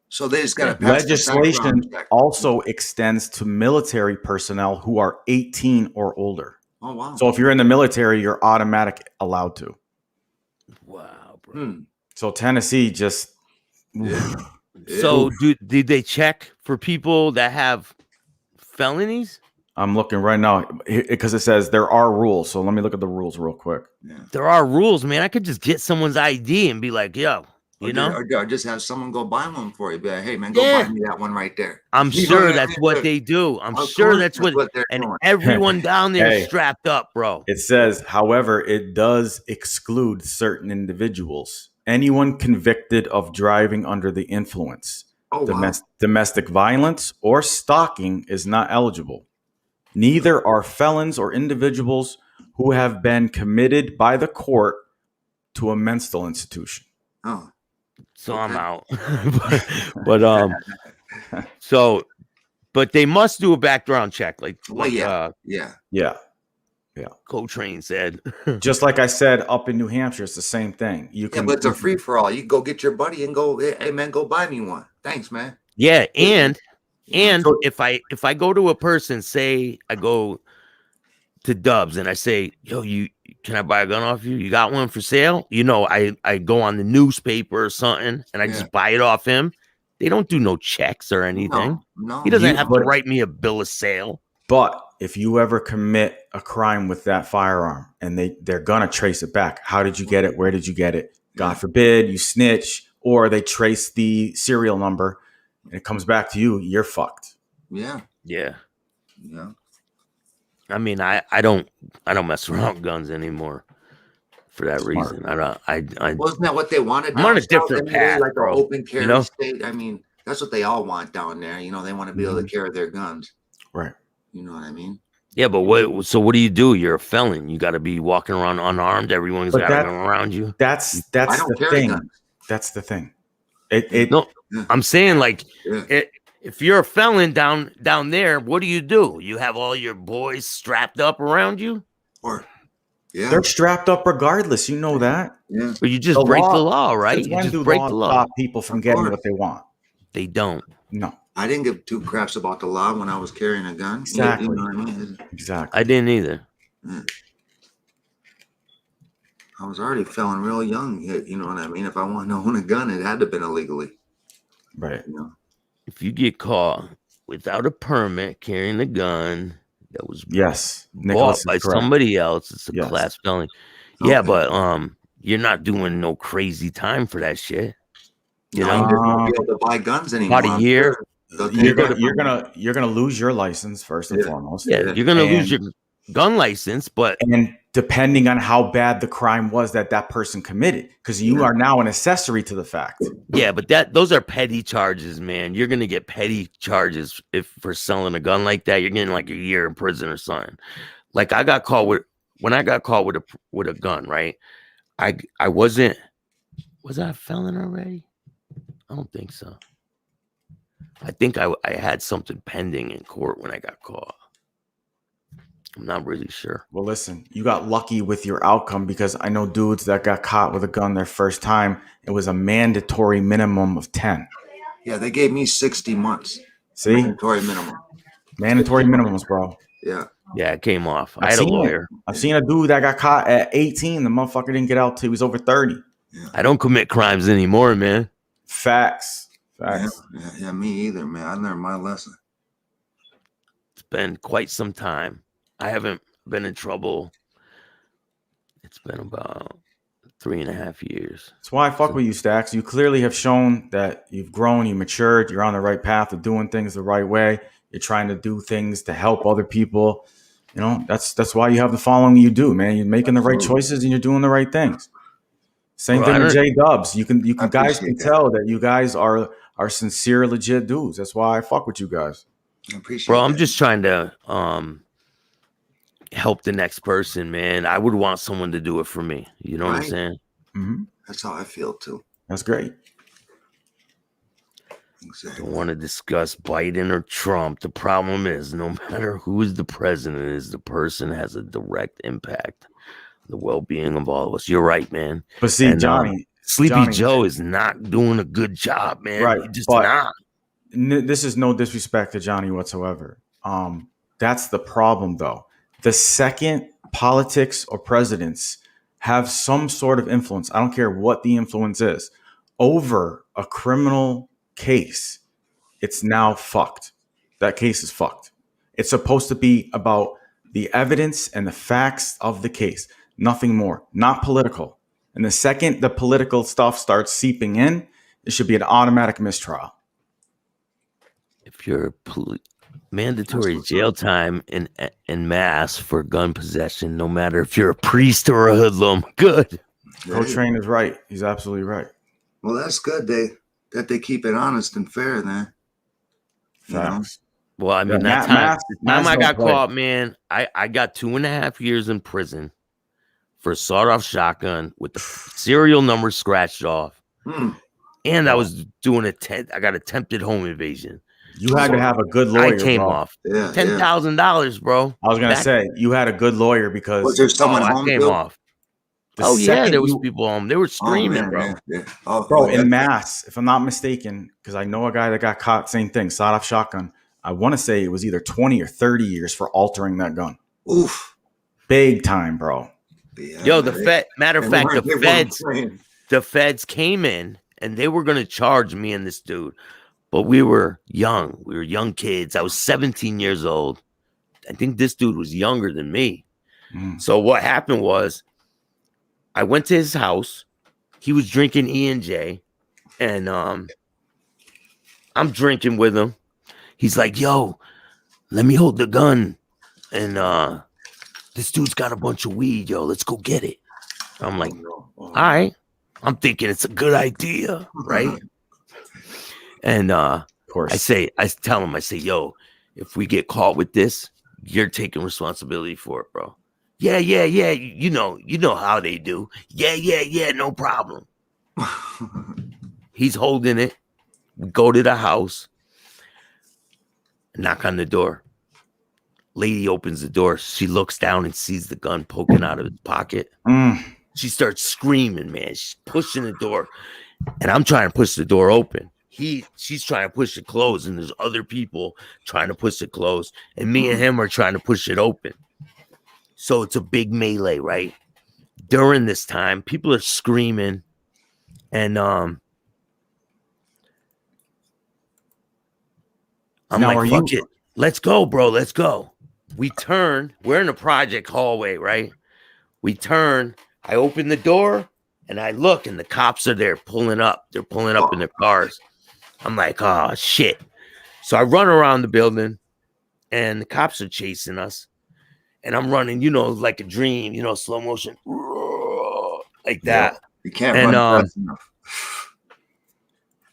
So they just got legislation also extends to military personnel who are 18 or older. Oh wow! So if you're in the military, you're automatic allowed to. Wow, bro. So Tennessee just. So did they check for people that have felonies? I'm looking right now because it says there are rules. So let me look at the rules real quick. Yeah. There are rules, man. I could just get someone's ID and be like, yo, you know? Or just have someone go buy one for you. Be like, hey, man, go buy me that one right there. I'm sure that's what they do. I'm sure that's what they're doing. Everyone down there is strapped up, bro. It says, however, it does exclude certain individuals. Anyone convicted of driving under the influence, domestic violence, or stalking is not eligible. Neither are felons or individuals who have been committed by the court to a mental institution. Oh, so I'm out. but they must do a background check. Yeah. Yeah. Coltrane said. Just like I said, up in New Hampshire, it's the same thing. You can, but it's a free for all. You can go get your buddy and go, hey man, go buy me one. Thanks, man. Yeah, and So- if I go to a person, say I go to Dubs and I say, yo, can I buy a gun off you? You got one for sale? You know, I go on the newspaper or something and I just buy it off him. They don't do no checks or anything. No. He doesn't have to write me a bill of sale. But if you ever commit a crime with that firearm and they're gonna trace it back, how did you get it? Where did you get it? God forbid you snitch, or they trace the serial number and it comes back to you, you're fucked. Yeah. I mean, I don't mess around with guns anymore for that reason. Wasn't that what they wanted? I'm on a different path, like bro. an open carry You know? state. I mean, that's what they all want down there. You know, they want to be able to carry their guns. Right. You know what I mean? Yeah, but what do you do? You're a felon. You got to be walking around unarmed. Everyone's got a gun around you. That's I don't the carry thing. guns. That's the thing. No, I'm saying if you're a felon down there, what do? You have all your boys strapped up around you, they're strapped up regardless. You know that. Yeah. Or you just break the law, right? You When just do break laws the law. stop people from getting what they want? They don't. No. I didn't give two craps about the law when I was carrying a gun. Exactly. You know what I mean? Exactly. I didn't either. I was already feeling real young. You know what I mean? If I wanted to own a gun, it had to have been illegally. Right. You know? If you get caught without a permit carrying a gun that was Yes, bought by somebody else, it's a class felony. Yeah, but you're not doing no crazy time for that shit. You know, you just won't be able to buy guns anymore. About a year. You're gonna lose your license first and foremost. Yeah, you're gonna lose your gun license, and depending on how bad the crime was that person committed, because you are now an accessory to the fact. Yeah, but those are petty charges, man. You're gonna get petty charges for selling a gun like that. You're getting like a year in prison or something. Like when I got caught with a gun, right? I wasn't. Was I a felon already? I don't think so. I think I had something pending in court when I got caught. I'm not really sure. Well, listen, you got lucky with your outcome, because I know dudes that got caught with a gun their first time. It was a mandatory minimum of 10. Yeah, they gave me 60 months. See? Mandatory minimum. Mandatory minimums, bro. Yeah. Yeah, it came off. I had a lawyer. I've seen a dude that got caught at 18. The motherfucker didn't get out till he was over 30. Yeah. I don't commit crimes anymore, man. Facts. Yeah, me either, man. I learned my lesson. It's been quite some time. I haven't been in trouble. It's been about 3.5 years. That's why I fuck with you, Staxx. You clearly have shown that you've grown, you matured, you're on the right path of doing things the right way. You're trying to do things to help other people. You know, that's why you have the following you do, man. You're making the right choices and you're doing the right things. Same thing with J Dubs. You guys can tell that you guys are sincere, legit dudes. That's why I fuck with you guys. I appreciate Bro, I'm just trying to help the next person, man. I would want someone to do it for me. You know what I'm saying? Mm-hmm. That's how I feel too. That's great. Exactly. Don't want to discuss Biden or Trump. The problem is, no matter who is the president is, the person has a direct impact on the well-being of all of us. You're right, man. But see, Johnny, Sleepy Joe is not doing a good job, man. Right. He's just not. This is no disrespect to Johnny whatsoever. That's the problem, though. The second politics or presidents have some sort of influence, I don't care what the influence is, over a criminal case, it's now fucked. That case is fucked. It's supposed to be about the evidence and the facts of the case, nothing more, not political. And the second the political stuff starts seeping in, it should be an automatic mistrial. If you're mandatory jail time in mass for gun possession, no matter if you're a priest or a hoodlum, good. Coltrane is right. He's absolutely right. Well, that's good. They keep it honest and fair, then. Facts. Well, I mean, that time I got caught, man, I got 2.5 years in prison for a sawed-off shotgun with the serial number scratched off. And I was doing I got attempted home invasion. You had to have a good lawyer, I came bro. off. Yeah, $10,000, bro. I was gonna say you had a good lawyer Was because there someone I home came too? off. the Oh yeah, second there was you, people home. They were Oh screaming, man, bro. yeah. Oh, bro, oh, in that- Mass, if I'm not mistaken, because I know a guy that got caught, same thing, sawed off shotgun. I want to say it was either 20 or 30 years for altering that gun. oof. Big time, bro. Yeah, Yo, man, matter of and they fact, weren't playing. the feds came in and they were gonna charge me and this dude, but we were young. We were young kids. I was 17 years old. I think this dude was younger than me. So what happened was I went to his house. He was drinking E&J, and I'm drinking with him. He's like, yo, let me hold the gun. And this dude's got a bunch of weed, yo. Let's go get it. I'm like, all right. I'm thinking it's a good idea, right? And Of course. I tell him, yo, if we get caught with this, you're taking responsibility for it, bro. Yeah. You know how they do. Yeah, no problem. He's holding it. We go to the house, knock on the door. Lady opens the door. She looks down and sees the gun poking out of his pocket. She starts screaming, man. She's pushing the door, and I'm trying to push the door open. She's trying to push it closed, and there's other people trying to push it closed, and me and him are trying to push it open. So it's a big melee, right? During this time, people are screaming, and I'm Now, like, fuck it. Let's go, bro. Let's go. We turn. We're in a project hallway, right? We turn. I open the door and I look, and the cops are there pulling up. They're pulling up in their cars. I'm like, oh, shit. So I run around the building, and the cops are chasing us. And I'm running, like a dream, slow motion, like that. Yeah, you can't run fast enough.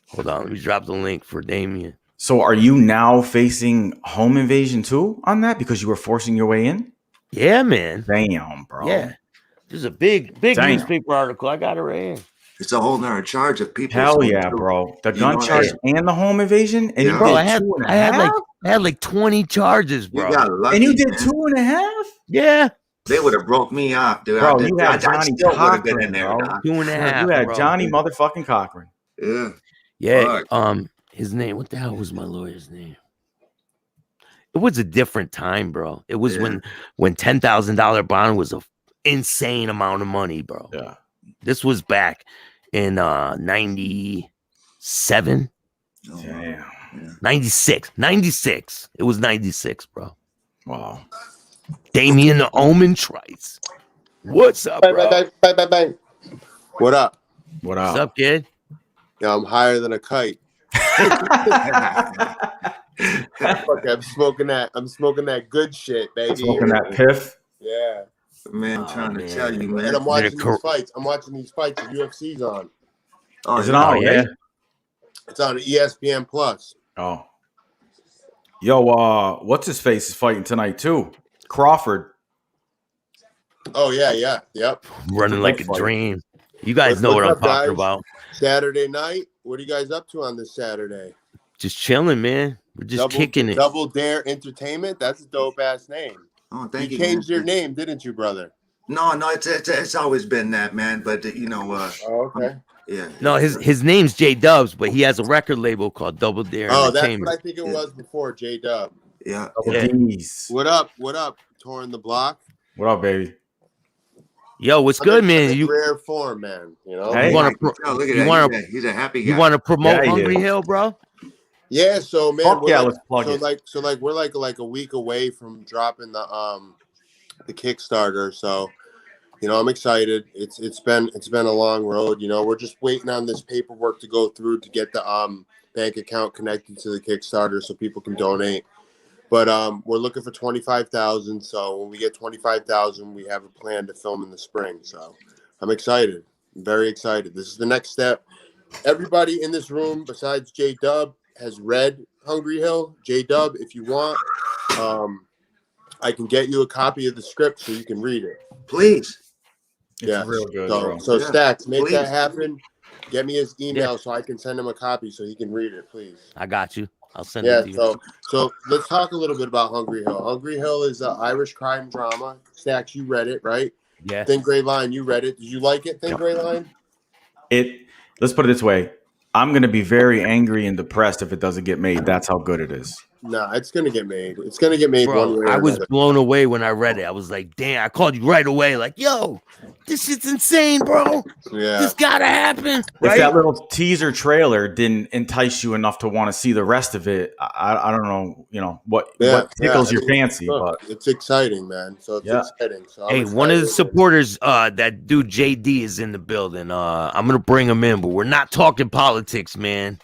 Hold on. Let me drop the link for Damien. So are you now facing home invasion too on that because you were forcing your way in? Yeah, man. Damn, bro. Yeah. There's a big newspaper article. I got it right here. It's a whole nother charge of people. Hell yeah, bro. The gun charge and the home invasion? And you bro, did I had like 20 charges, bro. You got lucky, and you did 2.5? Yeah. They would have broke me off, dude. Bro, you had I Johnny still would have been Cochran, in there, bro. dog. 2.5. You had bro. Johnny motherfucking Cochran. Yeah. Yeah. Fuck. His name. What the hell was my lawyer's name? It was a different time, bro. It was when $10,000 bond was an insane amount of money, bro. Yeah. This was back in 97. Damn. 96. It was 96, bro. Wow. Damien the Omen Trice. What's up, bro? Bang. What up? What What's up? up, kid? Yeah, I'm higher than a kite. Fuck, I'm smoking that good shit, baby. Smoking that piff? Yeah. Man, trying to tell you, man. And I'm watching these fights. The UFC's on. Oh, Is it on? yeah. It's on ESPN Plus. Oh. Yo, what's his face is fighting tonight too? Crawford. Oh yeah. Yep. Running like a dream. You guys know what I'm talking about. Saturday night. What are you guys up to on this Saturday? Just chilling, man. We're just kicking it. Double Dare Entertainment. That's a dope ass name. Oh, thank you. You changed your name, didn't you, brother? No, it's always been that, man. But Oh, okay. Yeah. No, his name's J Dubs, but he has a record label called Double Dare Entertainment. That's what I think it was before, J Dub. Yeah. D's. What up? Touring the block. What up, baby? Yo, what's good, man? You rare form, man. You know. Hey. Look at that. He's a happy guy. You want to promote Yeah, Hungry Hill, bro? Yeah. So man, let's plug it. we're like a week away from dropping the Kickstarter. So, I'm excited. It's been a long road. We're just waiting on this paperwork to go through to get the bank account connected to the Kickstarter so people can donate. But we're looking for 25,000. So when we get 25,000, we have a plan to film in the spring. So I'm excited. I'm very excited. This is the next step. Everybody in this room besides J Dub has read Hungry Hill. J Dub, if you want, I can get you a copy of the script so you can read it. Please. It's real good, bro. So Staxx, make please. that happen. Get me his email so I can send him a copy so he can read it, please. I got you. I'll send it to you. So let's talk a little bit about Hungry Hill. Hungry Hill is an Irish crime drama. Staxx, you read it, right? Yeah. Thin Gray Line, you read it. Did you like it, Thin Gray Line? Let's put it this way. I'm going to be very angry and depressed if it doesn't get made. That's how good it is. Nah, it's going to get made. It's going to get made one way or I was another. blown away when I read it. I was like, damn, I called you right away. Like, yo, this shit's insane, bro. Yeah. This gotta happen. Right? If that little teaser trailer didn't entice you enough to want to see the rest of it, I don't know, what tickles your fancy. Look, but it's exciting, man. So it's exciting. So hey, one of the supporters, that dude JD is in the building. I'm gonna bring him in, but we're not talking politics, man.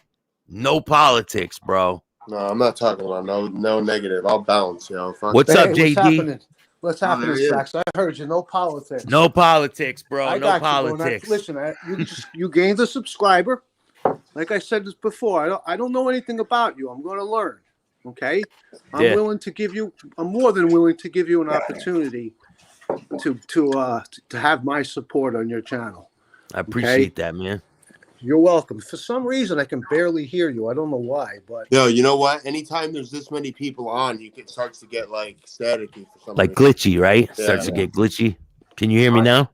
No politics, bro. No, I'm not talking about no negative. I'll bounce, Fuck. What's up, JD? What's happening, Staxx? I heard you. No politics. No politics, bro. I no got politics. You, listen, you gained a subscriber. Like I said this before, I don't know anything about you. I'm going to learn. Okay, I'm willing to give you. I'm more than willing to give you an opportunity to have my support on your channel. I appreciate that, man. You're welcome. For some reason, I can barely hear you. I don't know why, but yo, you know what? Anytime there's this many people on, starts to get like staticky for some like reason. glitchy, right? Starts to get glitchy. Can you hear me now?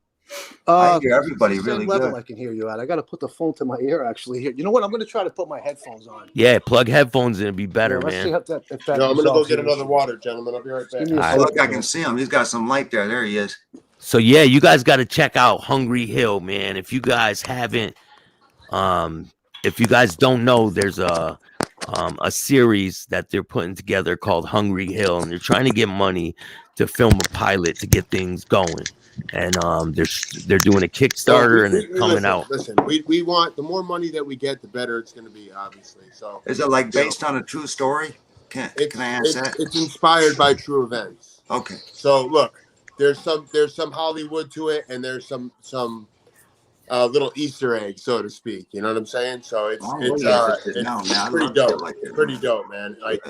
I hear everybody same really level good. I can hear you at. I got to put the phone to my ear actually here. You know what? I'm going to try to put my headphones on. Yeah, plug headphones in. It'd be better, Let's man. see if that I'm going to go resolves get the another issue. water, gentlemen. I'll be right back. Give me a I second. look, I can see him. He's got some light there. There he is. So yeah, you guys got to check out Hungry Hill, man. If you guys haven't, if you guys don't know, there's a series that they're putting together called Hungry Hill, and they're trying to get money to film a pilot to get things going. And they're doing a Kickstarter and it's coming out. Listen, we want the more money that we get, the better it's going to be, obviously. So is it like based on a true story? Can I ask that? It's inspired by true events. Okay. So look, there's some Hollywood to it, and there's some little Easter egg, so to speak. You know what I'm saying? So it's pretty dope. Pretty dope, man. Like,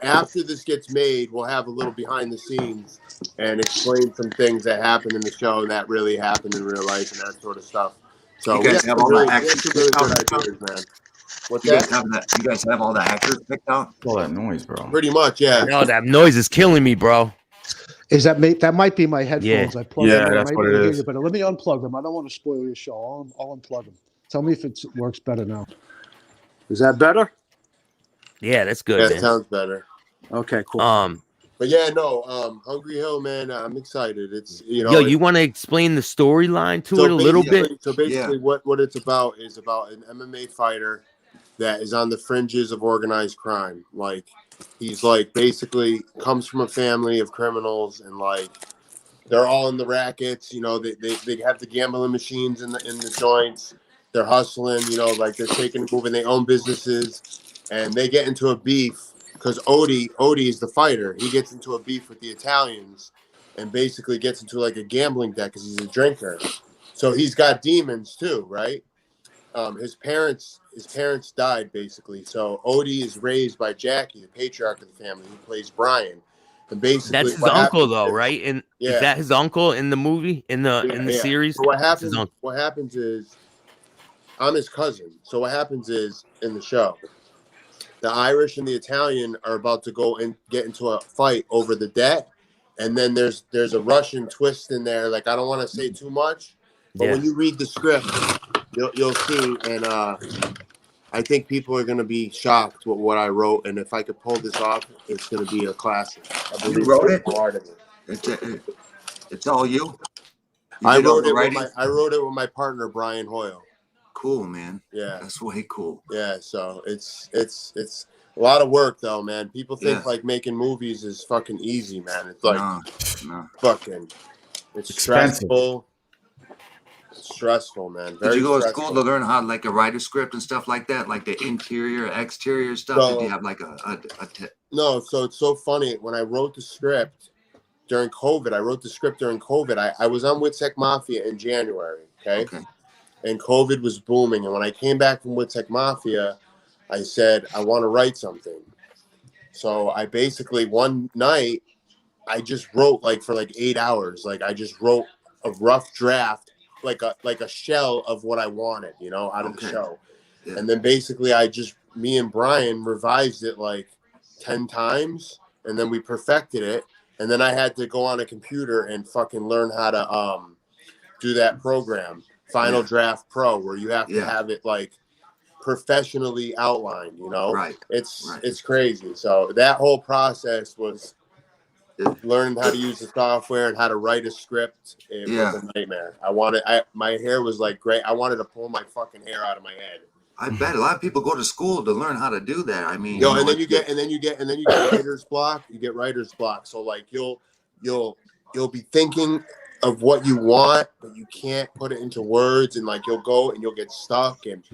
after this gets made, we'll have a little behind the scenes and explain some things that happened in the show that really happened in real life and that sort of stuff. So you guys have all the actors really good ideas, man. You guys have all the actors picked out? All that noise, bro. Pretty much, yeah. No, that noise is killing me, bro. Is that might be my headphones? Yeah. I plugged them in. That's what it is. But let me unplug them. I don't want to spoil your show. I'll unplug them. Tell me if it works better now. Is that better? Yeah, that's good. Yeah, man. it sounds better. Okay, cool. But yeah, no, Hungry Hill, man, I'm excited. It's yo, you want to explain the storyline to it a little bit? So basically, what it's about is about an MMA fighter that is on the fringes of organized crime. Like, he's like basically comes from a family of criminals, and like they're all in the rackets. They have the gambling machines in the joints. They're hustling. Like they're taking moving. They own businesses, and they get into a beef. Because Odie is the fighter. He gets into a beef with the Italians and basically gets into like a gambling debt because he's a drinker. So he's got demons too, right? His parents died basically. So Odie is raised by Jackie, the patriarch of the family, who plays Brian. And basically that's his uncle though, right? And is that his uncle in the movie, in the series? So what happens is I'm his cousin. So what happens is in the show, the Irish and the Italian are about to go and get into a fight over the debt. And then there's a Russian twist in there. Like, I don't want to say too much, but when you read the script, you'll see. And I think people are going to be shocked with what I wrote. And if I could pull this off, it's going to be a classic. I believe you wrote it? Part of it. It's all you? I wrote it with my partner, Brian Hoyle. Cool, man. Yeah, that's way cool. Yeah, so it's a lot of work though, man. People think like making movies is fucking easy, man. It's like fucking it's expensive. Stressful. It's stressful, man. Did you go to school to learn how like a writer script and stuff like that, like the interior, exterior stuff? So, did you have like No, so it's so funny. When I wrote the script during COVID, I was on Witsec Mafia in January. Okay. And COVID was booming. And when I came back from Witsec Mafia, I said, I want to write something. So I basically, one night, I just wrote for 8 hours. Like, I just wrote a rough draft, like a shell of what I wanted, out of the show. Yeah. And then basically I just me and Brian revised it like 10 times, and then we perfected it. And then I had to go on a computer and fucking learn how to do that program, Final Draft Pro, where you have to have it like professionally outlined, you know? Right. It's crazy. So that whole process was learning how to use the software and how to write a script. It was a nightmare. My hair was like great. I wanted to pull my fucking hair out of my head. I bet a lot of people go to school to learn how to do that. I mean, and then you get writer's block. You get writer's block. So like you'll be thinking of what you want, but you can't put it into words, and like you'll go and you'll get stuck, and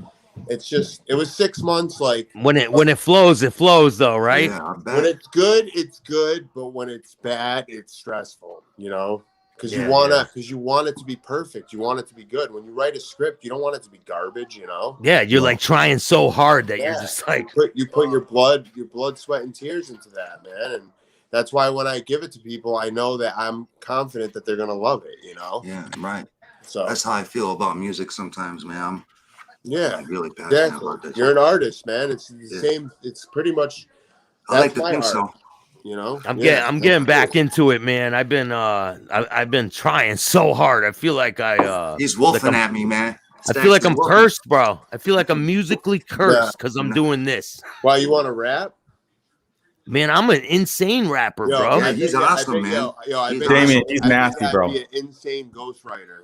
it was 6 months. Like when it flows though, right? Yeah, I bet. when it's good, but when it's bad, it's stressful, you know, because you want it to be perfect. You want it to be good. When you write a script, you don't want it to be garbage, you know? Yeah, you're like trying so hard that you're just like you put your blood, sweat, and tears into that, man. And that's why when I give it to people, I know that I'm confident that they're gonna love it, you know? Yeah, right. So that's how I feel about music sometimes, man. I'm really passionate about this. You're an artist, man. It's the same. It's pretty much. I like to think so. You know, I'm getting back into it, man. I've been trying so hard. I feel like he's wolfing at me, man. I feel like I'm cursed, bro. I feel like I'm musically cursed because I'm doing this. Why, you want to rap? Man, I'm an insane rapper, bro. Yeah, he's awesome, man. Damien, he's nasty, bro. Be an insane ghostwriter.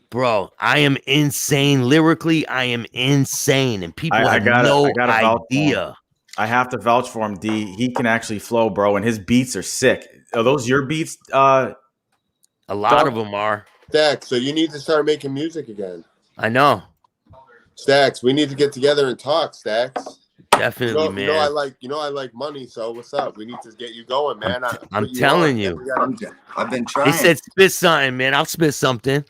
Bro, I am insane. Lyrically, I am insane. And people have no idea. I have to vouch for him, D. He can actually flow, bro, and his beats are sick. Are those your beats? A lot of them are. Staxx, so you need to start making music again. I know. Staxx, we need to get together and talk, Staxx. Definitely, man. You know I like money, so what's up? We need to get you going, man. I'm telling you. I've been trying. They said spit something, man. I'll spit something.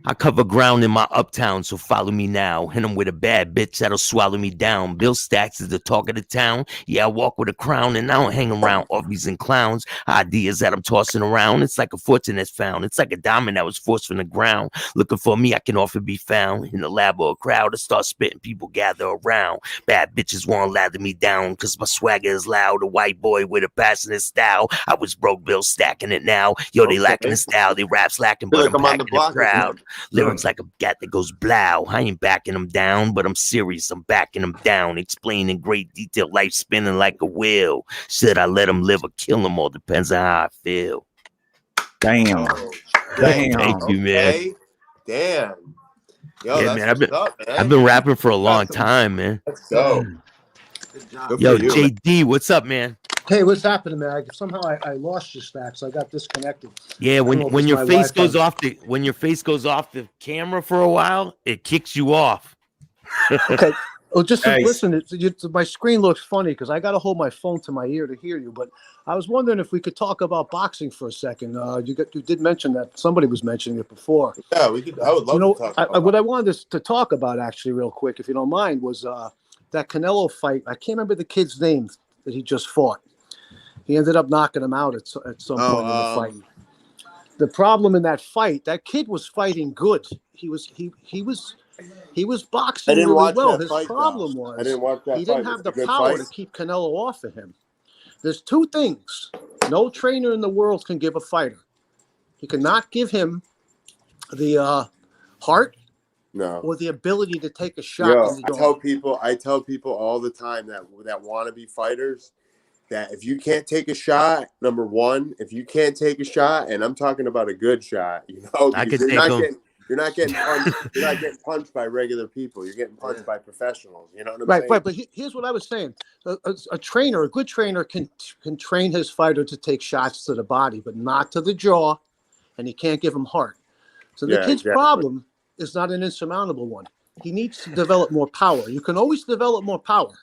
I cover ground in my uptown, so follow me now. Hit him with a bad bitch that'll swallow me down. Bill Staxx is the talk of the town. Yeah, I walk with a crown and I don't hang around orgies and clowns. Ideas that I'm tossing around. It's like a fortune that's found. It's like a diamond that was forced from the ground. Looking for me, I can often be found. In the lab or a crowd, I start spitting, people gather around. Bad bitches won't lather me down, cause my swagger is loud. A white boy with a passionate style. I was broke, Bill stacking it now. Yo, they lacking the style. They rap slacking, but I'm packing the crowd. Lyrics like a gat that goes blow. I ain't backing them down, but I'm serious. I'm backing them down. Explain in great detail. Life spinning like a wheel. Should I let them live or kill them? All depends on how I feel. Damn. Thank you, man. Damn. Yo, yeah, man. I've been rapping for a long time, man. Let's go. Yo, JD, what's up, man? Hey, what's happening, man? Somehow I lost your Staxx. I got disconnected. Yeah, when your face goes off the camera for a while, it kicks you off. Okay. Oh, just listen. My screen looks funny because I got to hold my phone to my ear to hear you. But I was wondering if we could talk about boxing for a second. You did mention that somebody was mentioning it before. Yeah, we could. I would love to talk about what I wanted to talk about, actually, real quick, if you don't mind, was that Canelo fight. I can't remember the kid's name that he just fought. He ended up knocking him out at some point in the fight. The problem in that fight, that kid was fighting good. He was boxing really well. His problem was he didn't have the power to keep Canelo off of him. There's two things no trainer in the world can give a fighter. He cannot give him the heart or the ability to take a shot. I tell people all the time that want to be fighters, that if you can't take a shot, number one, if you can't take a shot, and I'm talking about a good shot, you know, you're not getting punched by regular people. You're getting punched by professionals. You know what I'm saying? Right. But here's what I was saying: a good trainer, can train his fighter to take shots to the body, but not to the jaw, and he can't give him heart. So the kid's problem is not an insurmountable one. He needs to develop more power. You can always develop more power.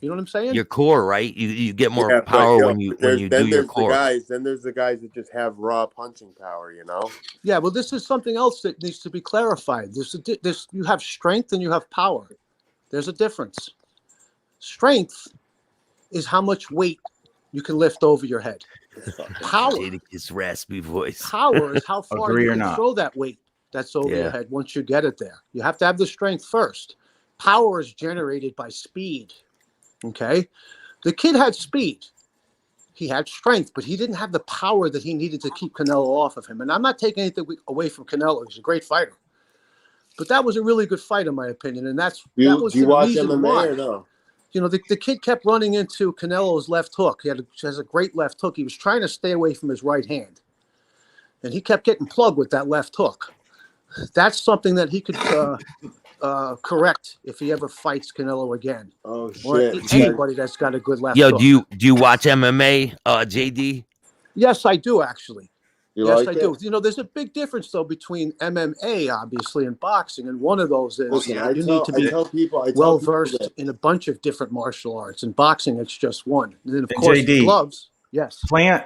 You know what I'm saying? Your core, right? You get more power when you do your core. Then there's the guys that just have raw punching power, you know? Yeah, well, this is something else that needs to be clarified. You have strength and you have power. There's a difference. Strength is how much weight you can lift over your head. Power. His raspy voice. Power is how far you can throw that weight that's over your head once you get it there. You have to have the strength first. Power is generated by speed. Okay, the kid had speed. He had strength, but he didn't have the power that he needed to keep Canelo off of him. And I'm not taking anything away from Canelo. He's a great fighter. But that was a really good fight, in my opinion. And that was Do you the watch reason MMA why. or no? You know, the kid kept running into Canelo's left hook. He has a great left hook. He was trying to stay away from his right hand. And he kept getting plugged with that left hook. That's something that he could correct if he ever fights Canelo again. Oh, Or shit. anybody that's got a good left Yo, hook. do you watch MMA, JD? Yes, I do, actually. Yes, I do. You know, there's a big difference, though, between MMA, obviously, and boxing. And one of those is Listen, you need to be well-versed in a bunch of different martial arts. In boxing, it's just one. And then, of course, JD, gloves. Yes. Plant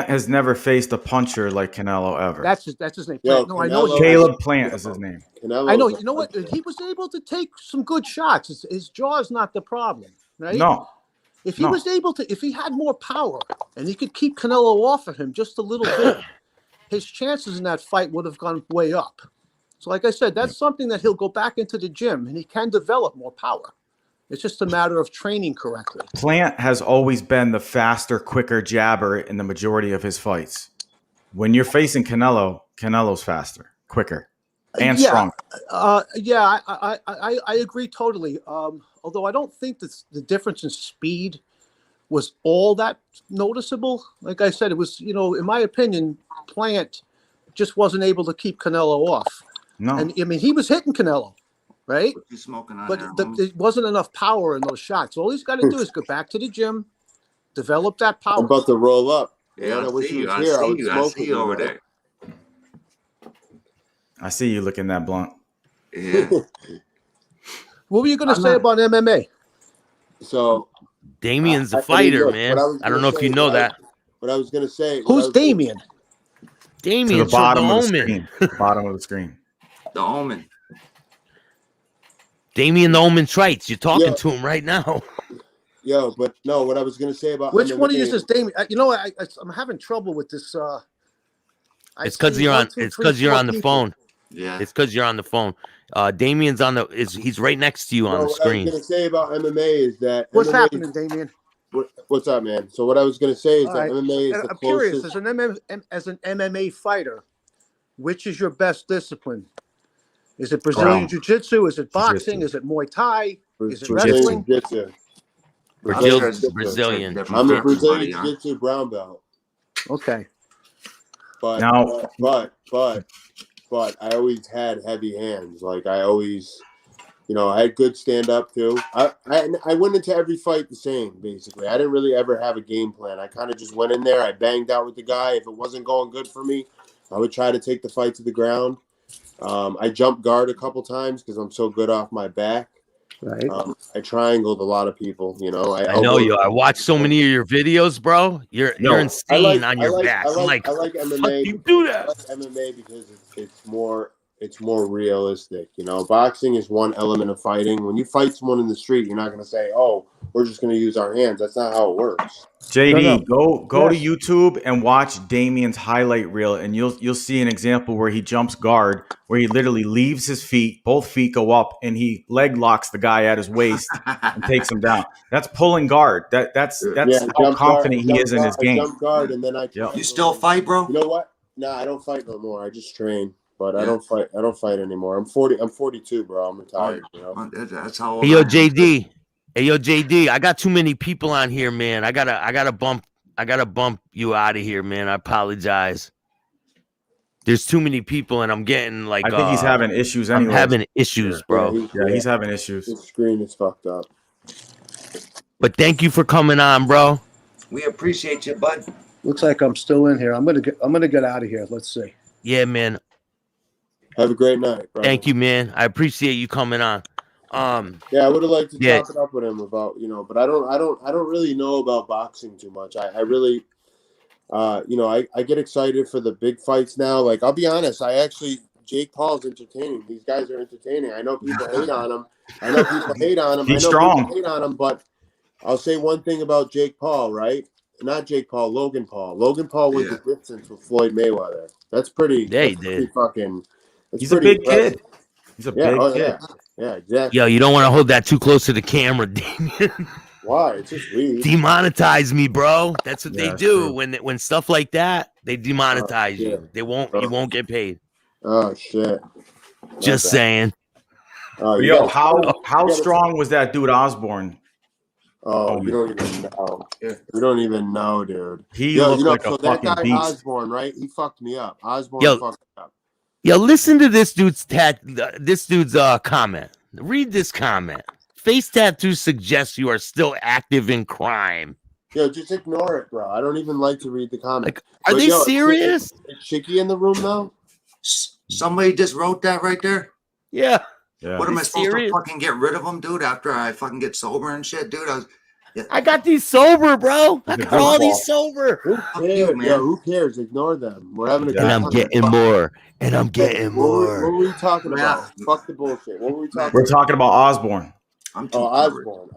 has never faced a puncher like Canelo ever. That's his name. Yo, no, I know. Caleb Plant is his name. I know. You know what? He was able to take some good shots. His jaw is not the problem, right? No. If he was able to, if he had more power and he could keep Canelo off of him just a little bit, his chances in that fight would have gone way up. So, like I said, that's something that he'll go back into the gym and he can develop more power. It's just a matter of training correctly. Plant has always been the faster, quicker jabber in the majority of his fights. When you're facing Canelo, Canelo's faster, quicker, and stronger. I agree totally. Although I don't think that the difference in speed was all that noticeable. Like I said, it was, you know, in my opinion, Plant just wasn't able to keep Canelo off. No. And I mean, he was hitting Canelo, right? But there wasn't enough power in those shots. All he's got to do is go back to the gym, develop that power. I'm about to roll up. Yeah, I wish see he was here. I would I smoke see you over there. I see you looking that blunt. Yeah. What were you going to say about MMA? So Damien's a fighter, man. I don't know if you know that. What I was going to say. Who's Damien? Damien's to the bottom from of the the Omen. screen. Bottom of the screen. The Omen. Damien the Omen Trites. You're talking to him right now. Yo, but no, what I was going to say about which MMA, one of you is Damien? You know, I'm having trouble with this. It's because you're on. It's because you're on the phone. Yeah. It's because you're on the phone. Damien's on the. He's right next to you on the screen. What I was going to say about MMA is that What's MMA happening, Damien? What's up, man? So what I was going to say is that MMA is the I'm closest. curious, as an MMA fighter, which is your best discipline? Is it Brazilian Jiu-Jitsu? Is it boxing? Is it Muay Thai? Is it wrestling? Jiu-Jitsu. Brazilian. I'm a Brazilian Jiu-Jitsu brown belt. Okay. But I always had heavy hands. Like I always, you know, I had good stand up too. I went into every fight the same, basically. I didn't really ever have a game plan. I kind of just went in there. I banged out with the guy. If it wasn't going good for me, I would try to take the fight to the ground. I jumped guard a couple times because I'm so good off my back. Right. I triangled a lot know. I know you. I watched so many of your videos, bro. You're insane on your back. I like MMA. You do that. I like MMA because it's more realistic. You know, boxing is one element of fighting. When you fight someone in the street, you're not going to say, "Oh, we're just going to use our hands." That's not how it works. JD, go to YouTube and watch Damien's highlight reel, and you'll see an example where he jumps guard, where he literally leaves his feet, both feet go up, and he leg locks the guy at his waist and takes him down. That's pulling guard. That's how confident he is in his game. Jump guard, and then You still fight, bro? You know what? No, I don't fight no more. I just train. But I don't fight. I don't fight anymore. I'm 40. I'm 42, bro. I'm retired. You know. That's how old Hey, yo, I am. JD. Hey, yo, JD. I got too many people on here, man. I gotta bump you out of here, man. I apologize. There's too many people, and I'm getting like. I think he's having issues anyway. I'm having issues, bro. He's having issues. His screen is fucked up. But thank you for coming on, bro. We appreciate you, bud. Looks like I'm still in here. I'm gonna get out of here. Let's see. Yeah, man. Have a great night, bro. Thank you, man. I appreciate you coming on. Yeah, I would have liked to talk it up with him about, but I don't really know about boxing too much. I really, I get excited for the big fights now. Like, I'll be honest, Jake Paul's entertaining. These guys are entertaining. I know people hate on him. He's strong. People hate on him, but I'll say one thing about Jake Paul, right? Not Jake Paul, Logan Paul. Logan Paul went the distance with Floyd Mayweather. That's pretty. Yeah, he did. Fucking. He's a big kid. He's a big kid. Yeah, exactly. Yo, you don't want to hold that too close to the camera, Damien. Why? It's just weed. Demonetize me, bro. That's what they do true. when stuff like that. They demonetize shit. you. They won't. You won't get paid. Oh shit. Just bad. saying. Oh, you Yo, gotta- how you gotta- strong was that dude Osborne? Oh, you don't even know. You don't even know, dude. He Yo, looked like a so that fucking guy beast. Osborne, right? He fucked me up. Osborne Yo. fucked me up. Yo, listen to this dude's comment. Read this comment. Face tattoo suggests you are still active in crime. Yo, just ignore it, bro. I don't even like to read the comments. Like, are they yo, serious? Is Chicky in the room though? Somebody just wrote that right there. Yeah. What am I supposed to fucking get rid of them, dude? After I fucking get sober and shit, dude. I got these sober, bro. I got all these sober. Who cares? man. Yo, who cares? Ignore them. We're having a good And I'm time. getting more. And I'm getting more. What were we talking about? Fuck the bullshit. What were we talking We're about? talking about Osborne. Osborne.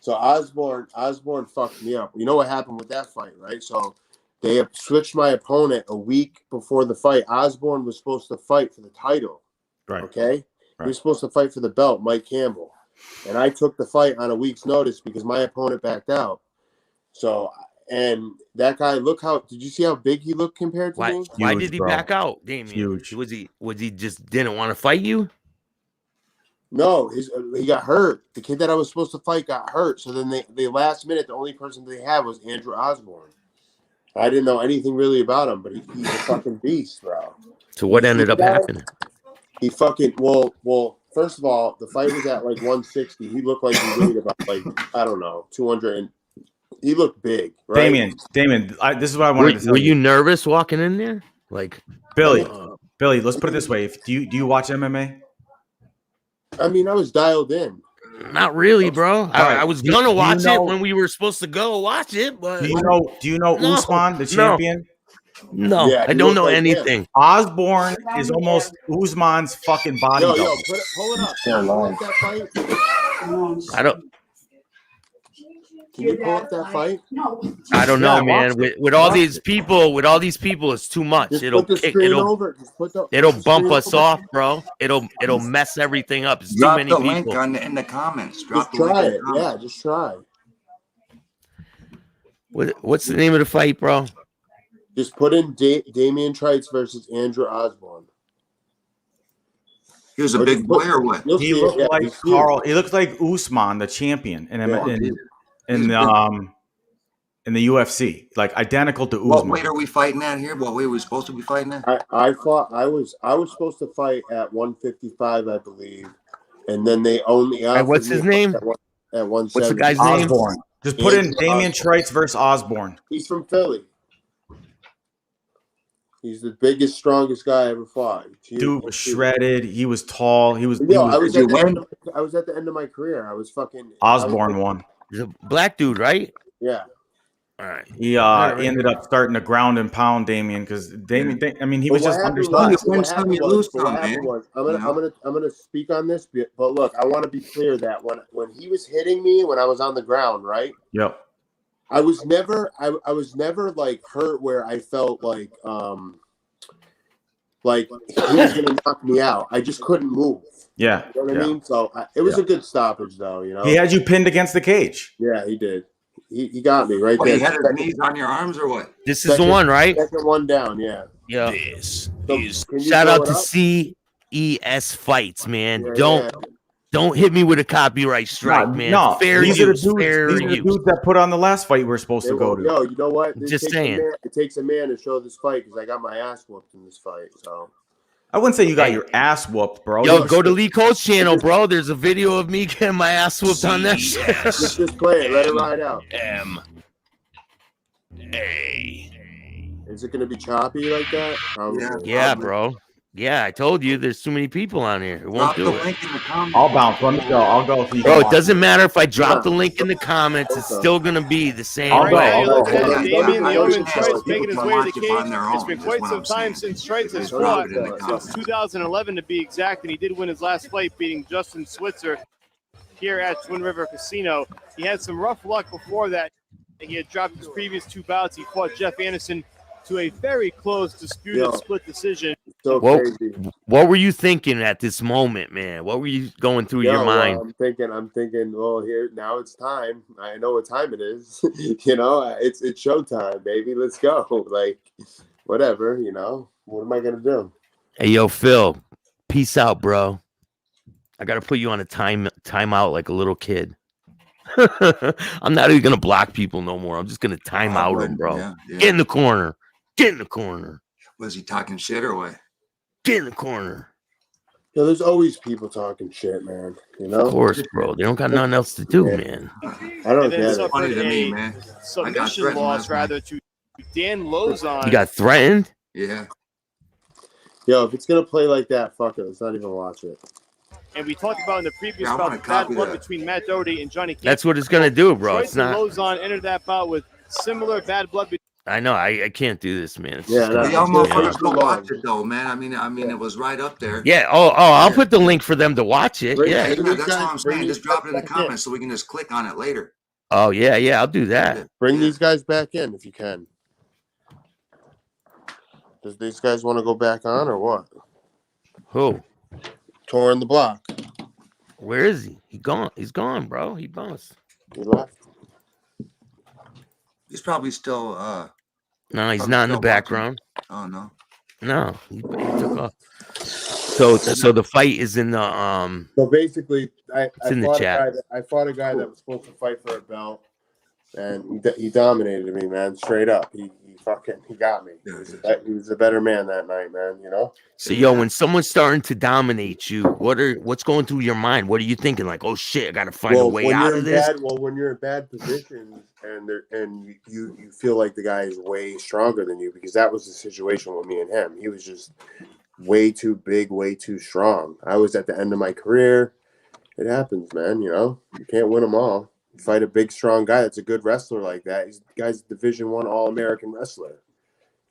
So Osborne fucked me up. You know what happened with that fight, right? So they switched my opponent a week before the fight. Osborne was supposed to fight for the title. Right. Okay? He was supposed to fight for the belt, Mike Campbell. And I took the fight on a week's notice because my opponent backed out. So, and that guy, did you see how big he looked compared to me? Why did he back out, Damien? Huge. Was he just didn't want to fight you? No, he got hurt. The kid that I was supposed to fight got hurt. So then they last minute, the only person they had was Andrew Osborne. I didn't know anything really about him, but he's a fucking beast, bro. So what ended up happening? He fucking well. First of all, the fight was at like 160. He looked like he weighed about like I don't know 200. And he looked big, right? Damien, this is what I wanted to tell you. Were you nervous walking in there? Like Billy, let's put it this way: do you watch MMA? I mean, I was dialed in. Not really, bro. I was gonna watch it when we were supposed to go watch it, but do you know Usman, the champion? No, I don't know anything. Him. Osborne is almost Usman's fucking body. Pull it up. That fight? I don't. Can you pull up that fight? I don't know, man. With all these people, it's too much. Just It'll put the kick. screen over. It'll bump us off, bro. It'll mess everything up. It's Drop too many the people. link in the comments. Just try it. Yeah, just try. What's the name of the fight, bro? Just put in Damian Trites versus Andrew Osborne. He was a big boy or what? He looked like Carl. He looks like Usman, the champion, in the UFC, like identical to Usman. What weight are we fighting at here? What weight are we supposed to be fighting at? I was supposed to fight at 155, I believe, and then they only. What's his name? At 170. What's the guy's name? Osborne. Just put in Damian Trites versus Osborne. He's from Philly. He's the biggest, strongest guy I ever fought. Dude was shredded. He was tall. I was at the end of my career. I was fucking. Osborne won. He's a black dude, right? Yeah. All right. He ended up starting to ground and pound Damian because Damian. I mean, he was just understanding. I'm gonna speak on this, but look, I want to be clear that when he was hitting me when I was on the ground, right? Yep. I was never like hurt where I felt like he was gonna knock me out. I just couldn't move. Yeah. You know what I mean? So it was a good stoppage, though. You know, he had you pinned against the cage. Yeah, he did. He got me right there. You had his knees on your arms or what? This is the one, right? Second one down, yeah. Yeah. This is shout out to CES Fights, man. Don't hit me with a copyright strike, man. No, these are the dudes that put on the last fight we're supposed to go to. Yo, you know what? Just saying. It takes a man to show this fight because I got my ass whooped in this fight. So I wouldn't say you got your ass whooped, bro. Yo, go to Lee Cole's channel, bro. There's a video of me getting my ass whooped on that shit. Just play it. Let it ride out. Is it going to be choppy like that? Yeah, bro. Yeah, I told you there's too many people on here. It won't do it. I'll bounce. Let me go. I'll go. Bro, it doesn't matter if I drop the link in the comments. It's still going to be the same. Damien the Omen Trites making his way to the cage. It's been quite some time since Trites has fought, since 2011 to be exact, and he did win his last fight, beating Justin Switzer here at Twin River Casino. He had some rough luck before that. He had dropped his previous two bouts. He fought Jeff Anderson to a very close disputed split decision. So Well, crazy. what were you thinking at this moment, man? What were you going through your mind? I'm thinking, well, here now it's time. I know what time it is. You know, it's showtime, baby. Let's go. Like, whatever, you know. What am I gonna do? Hey, yo, Phil, peace out, bro. I gotta put you on a timeout like a little kid. I'm not even gonna block people no more. I'm just gonna time out them, bro. Yeah. Get in the corner. Get in the corner. Was he talking shit or what? Get in the corner. Yeah, there's always people talking shit, man. You know, Of course, bro. They don't got nothing else to do, man. I don't get it. Funny to me, man. Submission loss rather to Dan Lozon. You got threatened? Yeah. Yo, if it's gonna play like that, fuck it. Let's not even watch it. And we talked about in the previous bout the bad blood between Matt Doherty and Johnny Campbell. That's what it's gonna do, bro. It's not. Lozon entered that bout with similar bad blood. I know. I can't do this, man. It's Yeah, y'all motherfuckers go watch it though, man. I mean, it was right up there. Yeah. I'll put the link for them to watch it. Yeah, Yeah. that's what I'm saying. Just drop it in the comments so we can just click on it later. Oh yeah. I'll do that. Bring these guys back in if you can. Does these guys want to go back on or what? Who? Touring the block. Where is he? He gone. He's gone, bro. He bounced. He left. He's probably still No, he's not in the background. Oh no. No, he took off. So the fight is in the So basically, I in the chat. fought a guy that was supposed to fight for a belt, and he dominated me, man. Straight up, he got me. He was a better man that night, man. You know. So yo, when someone's starting to dominate you, what's going through your mind? What are you thinking? Like, oh shit, I gotta find a way out of this. When you're in bad positions and you feel like the guy is way stronger than you, because that was the situation with me and him. He was just way too big, way too strong. I was at the end of my career. It happens, man. You know, you can't win them all. You fight a big, strong guy that's a good wrestler like that. He's the guy's Division I All-American wrestler.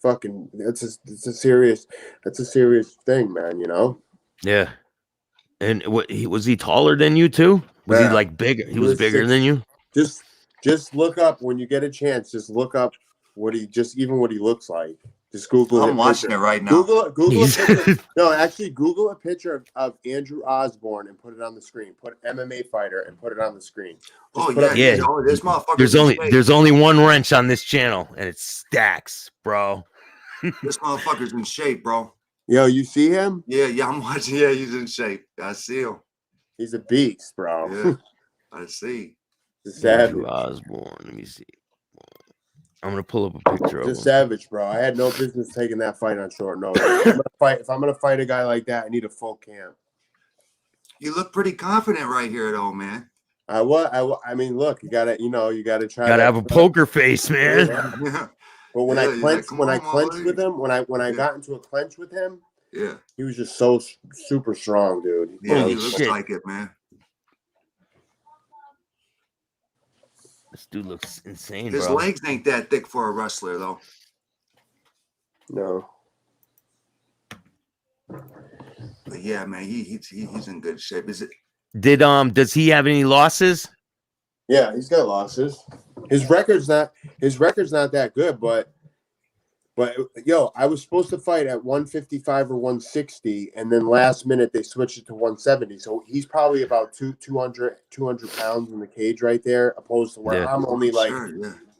Fucking, that's a serious thing, man. You know. Yeah. And was he taller than you too? Was he like bigger? He was bigger than you. Just look up when you get a chance. Just look up what he looks like. Just Google. I'm watching it right now. Google a picture. No, actually, Google a picture of Andrew Osborne and put it on the screen. Put MMA fighter and put it on the screen. Yeah. This motherfucker. There's only one wrench on this channel, and it's Staxx, bro. This motherfucker's in shape, bro. Yo, you see him? Yeah, I'm watching. Yeah, he's in shape. I see him. He's a beast, bro. Yeah, I see. Andrew Osborne. Let me see. I'm gonna pull up a picture of him. Just savage, bro. I had no business taking that fight on short notice. If I'm gonna fight a guy like that, I need a full camp. You look pretty confident right here, though, man. I mean, look, you gotta try. Gotta have a poker face, man. Yeah. But when I clenched with him, when I got into a clench with him, yeah, he was just so super strong, dude. Yeah, he looks like it, man. This dude looks insane, His bro. legs ain't that thick for a wrestler, though. No. But yeah, man, he's in good shape. Is it? Does he have any losses? Yeah, he's got losses. His record's not that good, but yo, I was supposed to fight at 155 or 160, and then last minute they switched it to 170. So he's probably about 200 pounds in the cage right there, opposed to where I'm only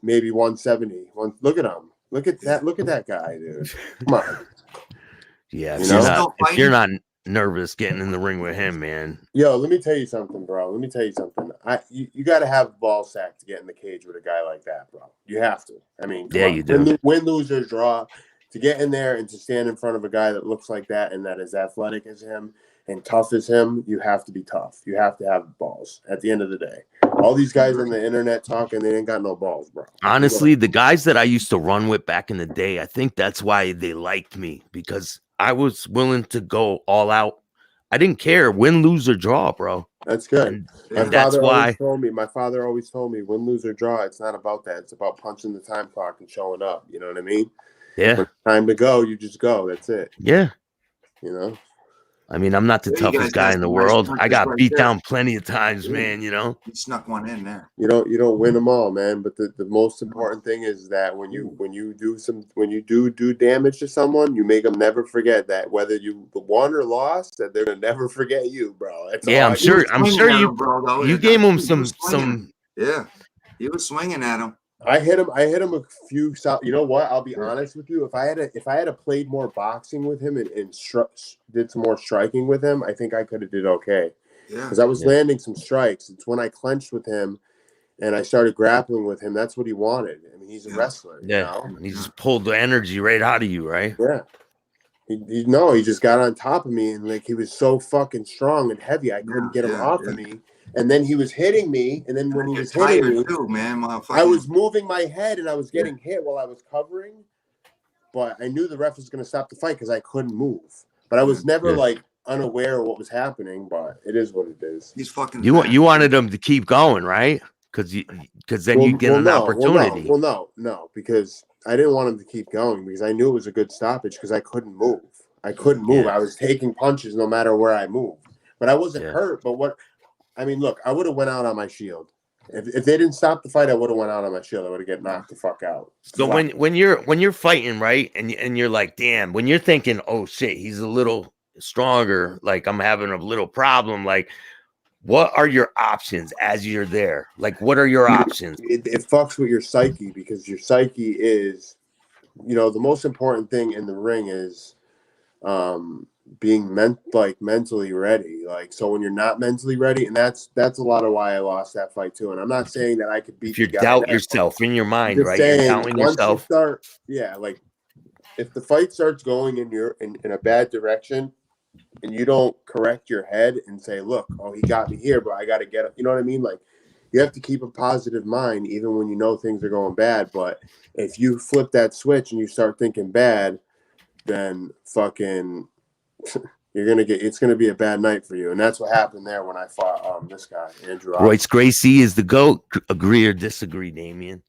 maybe 170. Look at him. Look at that. Look at that guy, dude. Come on. Yeah, if you're not nervous getting in the ring with him, man. Yo, let me tell you something, bro. You got to have ball sack to get in the cage with a guy like that, bro. You have to. I mean, yeah, you do. Win, lose, or draw. To get in there and to stand in front of a guy that looks like that and that is athletic as him and tough as him, you have to be tough. You have to have balls at the end of the day. All these guys on the internet talking, they ain't got no balls, bro. Honestly, the guys that I used to run with back in the day, I think that's why they liked me, because I was willing to go all out. I didn't care, win, lose, or draw, bro. That's good. And that's why my father always told me, win, lose, or draw, it's not about that. It's about punching the time clock and showing up. You know what I mean? Yeah. When it's time to go, you just go. That's it. Yeah. You know? I mean, I'm not the Yeah, you toughest guys got guy in the some nice world. I punches got right beat there. down plenty of times, Yeah. man, you know? You snuck one in there. You don't win them all, man. But the most important thing is that when you do damage to someone, you make them never forget that whether you won or lost, that they're gonna never forget you, bro. That's Yeah, all I'm sure you bro, you gave him some Yeah, he was swinging at him. I hit him a few. You know what? I'll be honest with you. If I had played more boxing with him and did some more striking with him, I think I could have did okay. Yeah, because I was landing some strikes. It's when I clenched with him and I started grappling with him. That's what he wanted. I mean, he's a wrestler. You know? and he just pulled the energy right out of you, right? Yeah. He just got on top of me, and like he was so fucking strong and heavy, I couldn't get him off of me. And then he was hitting me, and then when he was hitting me, too, man, I was moving my head and I was getting hit while I was covering. But I knew the ref was going to stop the fight because I couldn't move. But I was never like unaware of what was happening. But it is what it is. He's fucking. You wanted him to keep going, right? Because then you get an opportunity. No, because I didn't want him to keep going because I knew it was a good stoppage because I couldn't move. I was taking punches no matter where I moved. But I wasn't hurt. But look, I would have went out on my shield. If they didn't stop the fight, I would have went out on my shield. I would have get knocked the fuck out. So when you're fighting, right, and you're like, damn, when you're thinking, oh shit, he's a little stronger, like I'm having a little problem, like what are your options as you're there? Like what are your options? It fucks with your psyche because your psyche is, the most important thing in the ring is being mentally ready. Like, so when you're not mentally ready, and that's a lot of why I lost that fight too. And I'm not saying that I could beat. If you doubt yourself in your mind, right? You're doubting yourself. Like if the fight starts going in a bad direction, and you don't correct your head and say, "Look, oh, he got me here, but I got to get it." You know what I mean? Like you have to keep a positive mind even when you know things are going bad. But if you flip that switch and you start thinking bad, then fucking it's gonna be a bad night for you. And that's what happened there when I fought this guy, Andrew. Royce Gracie is the GOAT. Agree or disagree, Damien?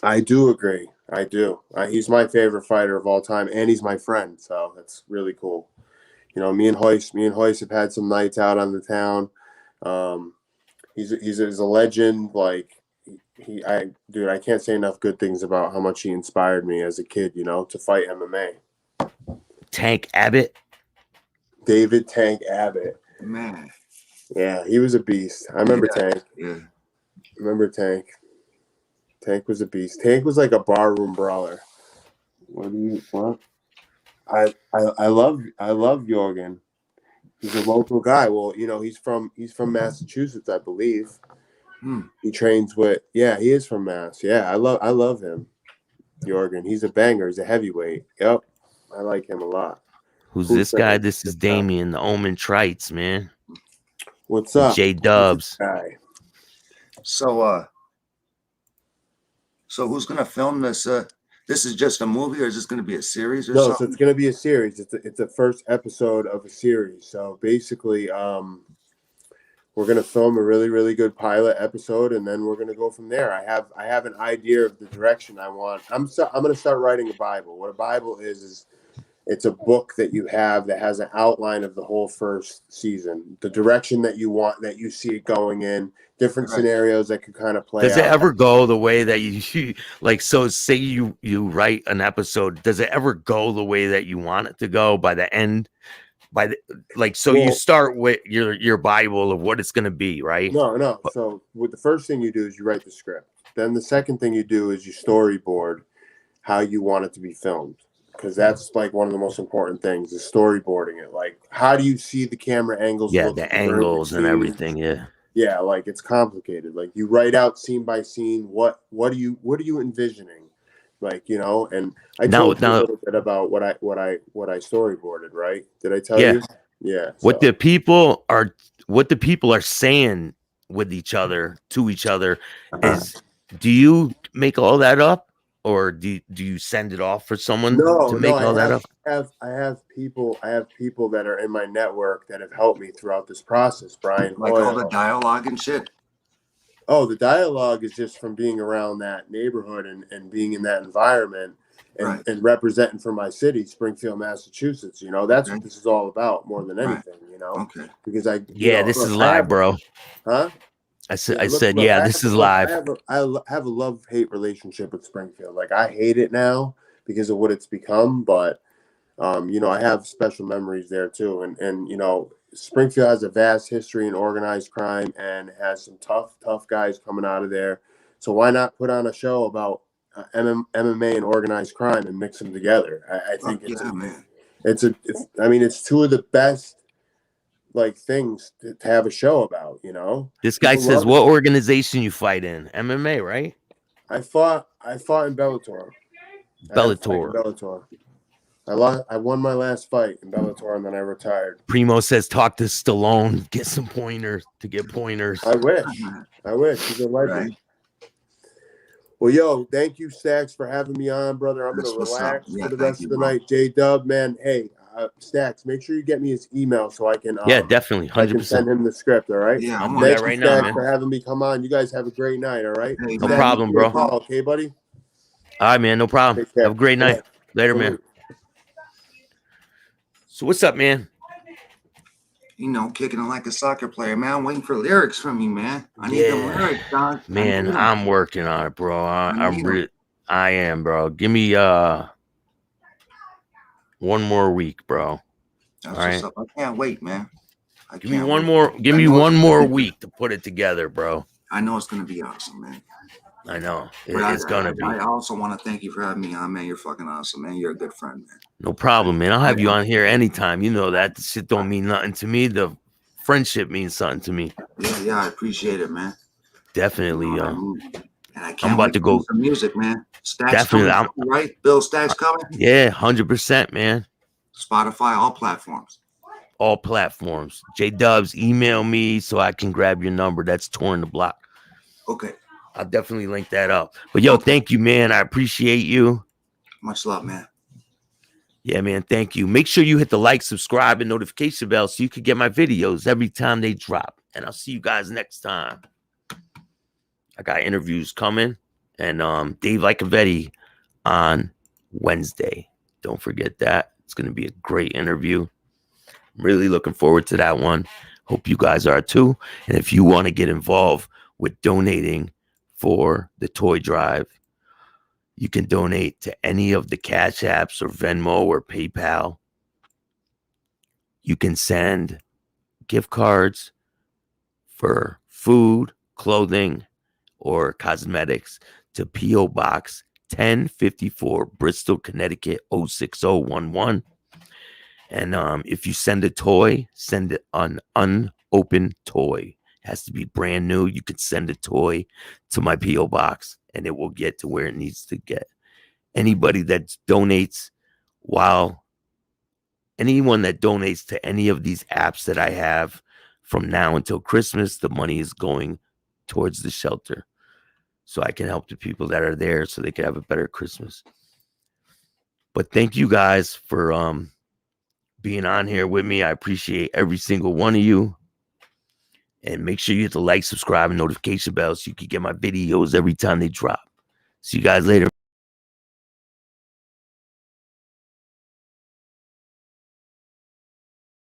I do agree. I do. He's my favorite fighter of all time, and he's my friend, so that's really cool. Me and Hoist have had some nights out on the town. He's a legend. Like I can't say enough good things about how much he inspired me as a kid, to fight MMA. Tank Abbott. David Tank Abbott. Man. Yeah, he was a beast. I remember Tank. Yeah. Remember Tank. Tank was a beast. Tank was like a barroom brawler. What? I love Jorgen. He's a local guy. Well, he's from Massachusetts, I believe. He trains with he is from Mass. Yeah, I love him. Jorgen. He's a banger. He's a heavyweight. Yep. I like him a lot. Who's this guy? This is Damien, the Omen Trites, man. What's up? J Dubs. So who's gonna film this? This is just a movie, or is this gonna be a series or something? No, so it's gonna be a series. It's the first episode of a series. So basically, we're gonna film a really, really good pilot episode, and then we're gonna go from there. I have an idea of the direction I want. I'm gonna start writing a Bible. What a Bible is it's a book that you have that has an outline of the whole first season, the direction that you want, that you see it going in, different scenarios that could kind of play out. Does it ever go the way that you like? So say you write an episode. Does it ever go the way that you want it to go by the end? You start with your Bible of what it's going to be, right? No. So the first thing you do is you write the script. Then the second thing you do is you storyboard how you want it to be filmed. Because that's like one of the most important things is storyboarding it. Like, how do you see the camera angles? Yeah, the angles and everything. Yeah, like it's complicated. Like you write out scene by scene. What are you envisioning? Like, and I told you a little bit about what I storyboarded. Right? Did I tell you? Yeah. What the people are saying with each other to each other is, do you make all that up? Or do you send it off for someone to make all that up? I have people that are in my network that have helped me throughout this process. Brian, like all the dialogue and shit. Oh, the dialogue is just from being around that neighborhood and being in that environment. and representing for my city, Springfield, Massachusetts. You know, that's what this is all about more than anything. You know, because this is live, bro. Huh? I said, this is live. I have a love-hate relationship with Springfield. Like, I hate it now because of what it's become, but you know, I have special memories there too. And you know, Springfield has a vast history in organized crime and has some tough guys coming out of there. So why not put on a show about MMA and organized crime and mix them together? I think it's two of the best like things to have a show about, you know. This guy says, what organization you fight in? MMA, right? I fought in Bellator. I won my last fight in Bellator and then I retired. Primo says, talk to Stallone, get some pointers to get pointers. I wish. He's a legend. Right. Well, yo, thank you, Staxx, for having me on, brother. I'm going to relax for the rest of the night. J-Dub, man, hey, Staxx, make sure you get me his email so I can definitely, 100%. I can send him the script, all right? Yeah, I'm on that right now, man. For having me come on. You guys have a great night, all right? Hey, no problem, bro. Okay, buddy? All right, man, no problem. Have a great night. Later, man. So what's up, man? You know, kicking it like a soccer player, man. I'm waiting for lyrics from you, man. I need them lyrics, dog. Man, I'm working on it, bro. I am, bro. Give me one more week, bro. That's all right. I can't wait, man. Give me one more week to put it together, bro. I know it's gonna be awesome, man. I know it's gonna be. I also want to thank you for having me on, man. You're fucking awesome, man. You're a good friend, man. No problem, man. I'll have you on here anytime. You know that. This shit don't mean nothing to me. The friendship means something to me. Yeah, I appreciate it, man. Definitely. And I can't I'm about to go. Some music, man. Staxx definitely. Coming, right? Bill Staxx coming? Yeah, 100%, man. Spotify, all platforms. All platforms. J-Dubs, email me so I can grab your number. That's touring the block. Okay. I'll definitely link that up. But yo, thank you, man. I appreciate you. Much love, man. Yeah, man. Thank you. Make sure you hit the like, subscribe, and notification bell so you can get my videos every time they drop. And I'll see you guys next time. I got interviews coming. And Dave Licavetti on Wednesday. Don't forget that. It's going to be a great interview. I'm really looking forward to that one. Hope you guys are too. And if you want to get involved with donating for the toy drive, you can donate to any of the Cash Apps or Venmo or PayPal. You can send gift cards for food, clothing, or cosmetics to P.O. Box 1054, Bristol, Connecticut 06011. And if you send a toy, send it an unopened toy. It has to be brand new. You could send a toy to my P.O. Box and it will get to where it needs to get. Anybody that donates anyone that donates to any of these apps that I have from now until Christmas, the money is going towards the shelter. So I can help the people that are there so they can have a better Christmas. But thank you guys for being on here with me. I appreciate every single one of you. And make sure you hit the like, subscribe, and notification bell so you can get my videos every time they drop. See you guys later.